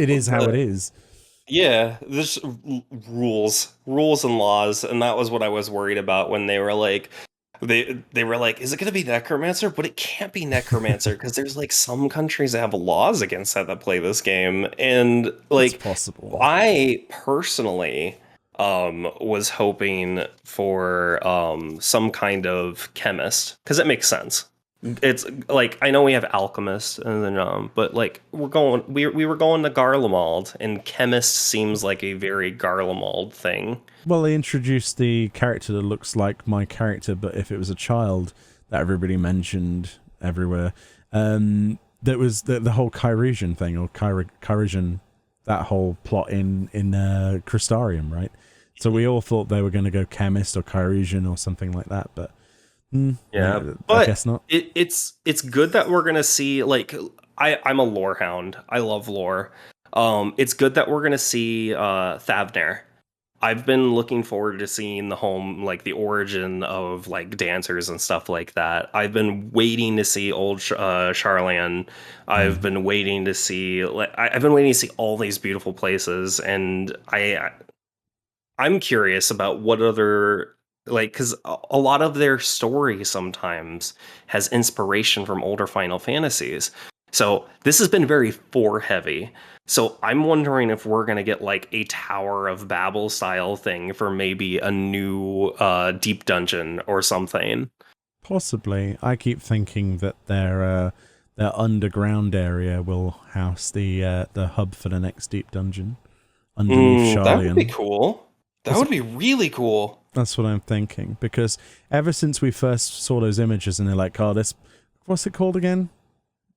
is how it is. Yeah, there's rules and laws, and that was what I was worried about when they were like, they were like, is it going to be Necromancer? But it can't be Necromancer because there's like some countries that have laws against that play this game, and like it's possible. I personally was hoping for some kind of chemist, because it makes sense. It's like, I know we have alchemist, and then but like we were going to Garlemald, and chemist seems like a very Garlemald thing. Well, they introduced the character that looks like my character, but if it was a child, that everybody mentioned everywhere. That was the whole Chiresian thing, or Chiresian, that whole plot in Crystarium, right? So we all thought they were going to go chemist or Chiresian or something like that, but but I guess not. It's good that we're gonna see, like, I'm a lore hound. I love lore. It's good that we're gonna see Thavner. I've been looking forward to seeing the origin of like dancers and stuff like that. I've been waiting to see old Charlan. I've been waiting to see all these beautiful places, and I'm curious about what other, like, because a lot of their story sometimes has inspiration from older Final Fantasies. So this has been very 4 heavy. So I'm wondering if we're going to get like a Tower of Babel style thing for maybe a new deep dungeon or something. Possibly. I keep thinking that their underground area will house the hub for the next deep dungeon underneath Charlian. That would be cool. That would be really cool. That's what I'm thinking, because ever since we first saw those images and they're like, what's it called again?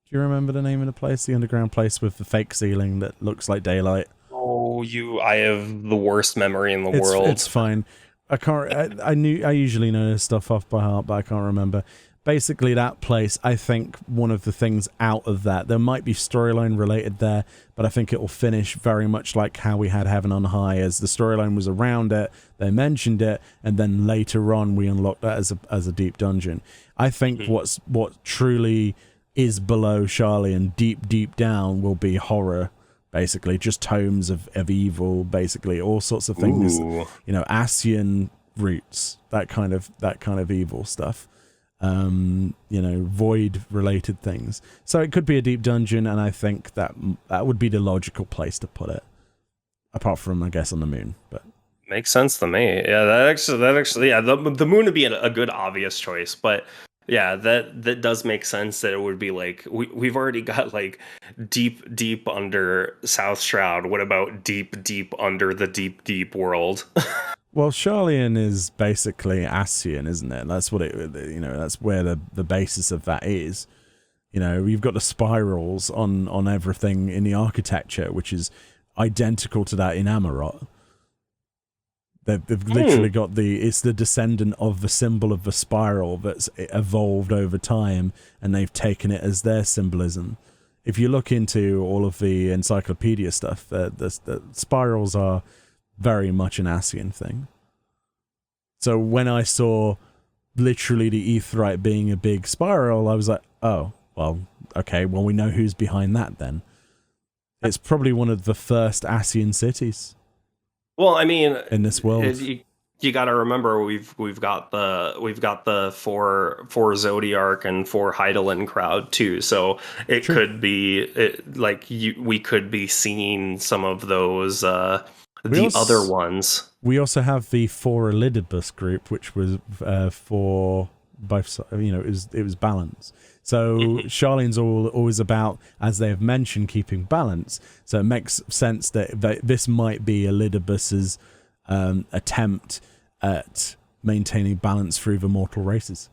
Do you remember the name of the place? The underground place with the fake ceiling that looks like daylight? Oh, I have the worst memory in the world. It's fine. I can't. I usually know this stuff off by heart, but I can't remember. Basically, that place, I think one of the things out of that, there might be storyline related there, but I think it will finish very much like how we had Heaven on High, as the storyline was around it, they mentioned it, and then later on we unlocked that as a deep dungeon. I think what truly is below Charlian, deep down, will be horror, basically, just tomes of evil, basically, all sorts of things. Ooh. Ascian roots, that kind of evil stuff. Void related things. So it could be a deep dungeon, and I think that would be the logical place to put it. Apart from, I guess, on the moon, but makes sense to me. Yeah, that actually, yeah, the moon would be a good obvious choice, but Yeah, that does make sense that it would be like we've already got like deep under South Shroud. What about deep under the deep world? Well, Charlian is basically Ascian, isn't it? That's what that's where the basis of that is. You've got the spirals on everything in the architecture, which is identical to that in Amarot. They've literally got it's the descendant of the symbol of the spiral that's evolved over time, and they've taken it as their symbolism. If you look into all of the encyclopedia stuff, the spirals are very much an Ascian thing. So when I saw literally the Aetheryte being a big spiral, I was like, oh, well, okay, well, we know who's behind that then. It's probably one of the first Ascian cities. Well, I mean, in this world, you got to remember we've got the four Zodiark and four Hydaelyn crowd too. So it True. could be we could be seeing some of those other ones. We also have the four Elidibus group, which was for both sides. It was balance. So Charlene's always about, as they have mentioned, keeping balance. So it makes sense that this might be Elidibus's attempt at maintaining balance through the mortal races.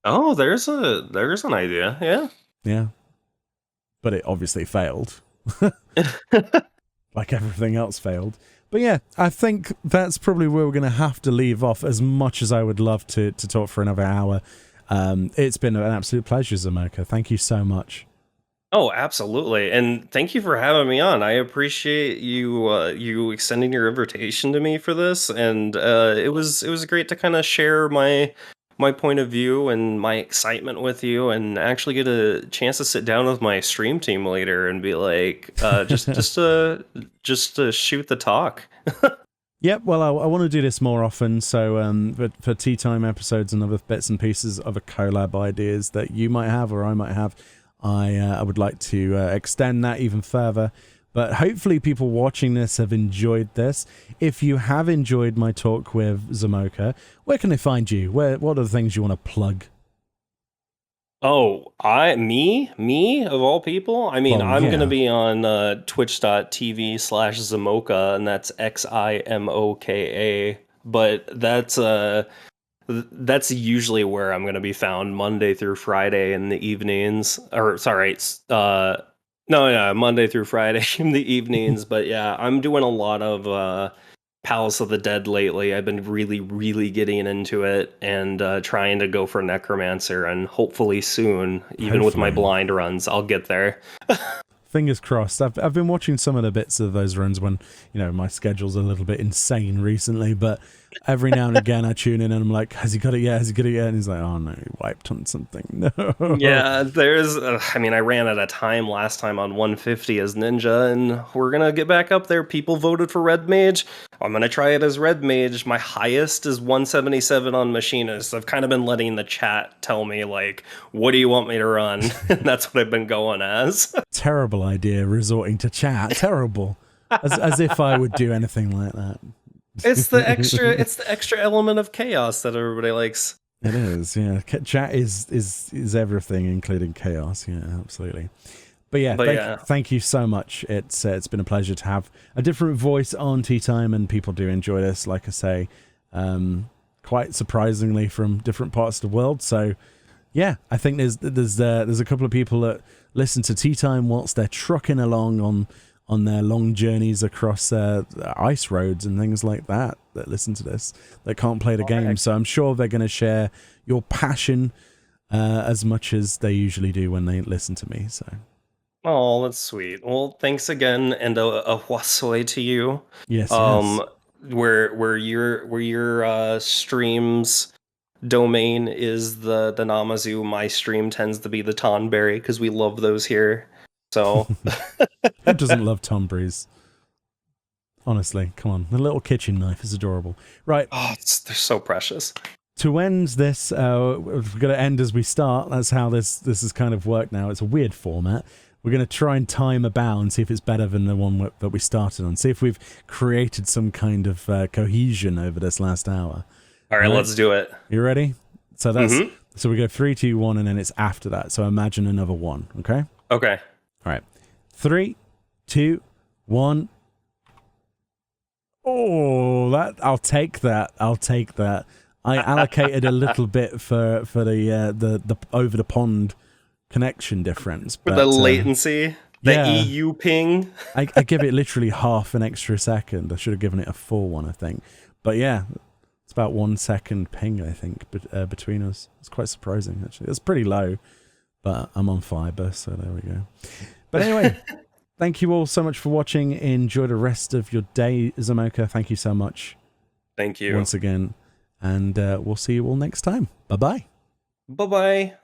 Oh, there's an idea, yeah. Yeah. But it obviously failed. Like everything else failed. But yeah, I think that's probably where we're going to have to leave off, as much as I would love to talk for another hour. It's been an absolute pleasure, Zamoka. Thank you so much. Oh, absolutely. And thank you for having me on. I appreciate you extending your invitation to me for this. And it was great to kind of share my point of view and my excitement with you, and actually get a chance to sit down with my stream team later and be like, just to shoot the talk. Yep, well, I want to do this more often, so for TeaTime episodes and other bits and pieces, other collab ideas that you might have or I might have, I would like to extend that even further. But hopefully people watching this have enjoyed this. If you have enjoyed my talk with Zamoka, where can they find you? What are the things you want to plug? Oh, me of all people? I mean, I'm going to be on twitch.tv/Zamoka, and that's Ximoka. But that's usually where I'm going to be found, Monday through Friday in the evenings. Or, sorry, Monday through Friday in the evenings. But yeah, I'm doing a lot of Palace of the Dead lately. I've been really, really getting into it, and trying to go for Necromancer, and hopefully soon, even with my blind runs, I'll get there. Fingers crossed. I've been watching some of the bits of those runs when, my schedule's a little bit insane recently, but every now and again I tune in and I'm like, has he got it yet? And he's like, oh no, he wiped on something. No. Yeah, there's, I ran out of time last time on 150 as Ninja, and we're going to get back up there. People voted for Red Mage. I'm going to try it as Red Mage. My highest is 177 on Machinist. I've kind of been letting the chat tell me, like, what do you want me to run? And that's what I've been going as. Terrible idea, resorting to chat. Terrible. As if I would do anything like that. It's the extra element of chaos that everybody likes. It is, yeah. Chat is everything, including chaos. Yeah, absolutely. But yeah, thank you so much. It's been a pleasure to have a different voice on TeaTime, and people do enjoy this. Like I say, quite surprisingly from different parts of the world. So yeah, I think there's a couple of people that listen to TeaTime whilst they're trucking along on their long journeys across ice roads and things like that listen to this, that can't play the game. So I'm sure they're going to share your passion as much as they usually do when they listen to me. So. Oh, that's sweet. Well, thanks again, and a wasoi to you. Yes. Where your streams domain is the Namazu, my stream tends to be the Tonberry, because we love those here. So who doesn't love Tonberries? Honestly, come on. The little kitchen knife is adorable. Right. Oh, they're so precious. To end this, we're going to end as we start. That's how this has kind of worked now. It's a weird format. We're going to try and time a bow and see if it's better than the one that we started on. See if we've created some kind of cohesion over this last hour. All right, let's do it. You ready? So that's So we go 3, 2, 1, and then it's after that. So imagine another 1, okay? Okay. All right. 3, 2, 1. Oh, I'll take that. I'll take that. I allocated a little bit for the over the pond connection difference. For but, the latency, the yeah. EU ping. I give it literally half an extra second. I should have given it a full one, I think. But yeah, it's about 1 second ping, I think, between us. It's quite surprising, actually. It's pretty low, but I'm on fiber, so there we go. But anyway, thank you all so much for watching. Enjoy the rest of your day, Zamoka. Thank you so much. Thank you. Once again. And we'll see you all next time. Bye-bye. Bye-bye.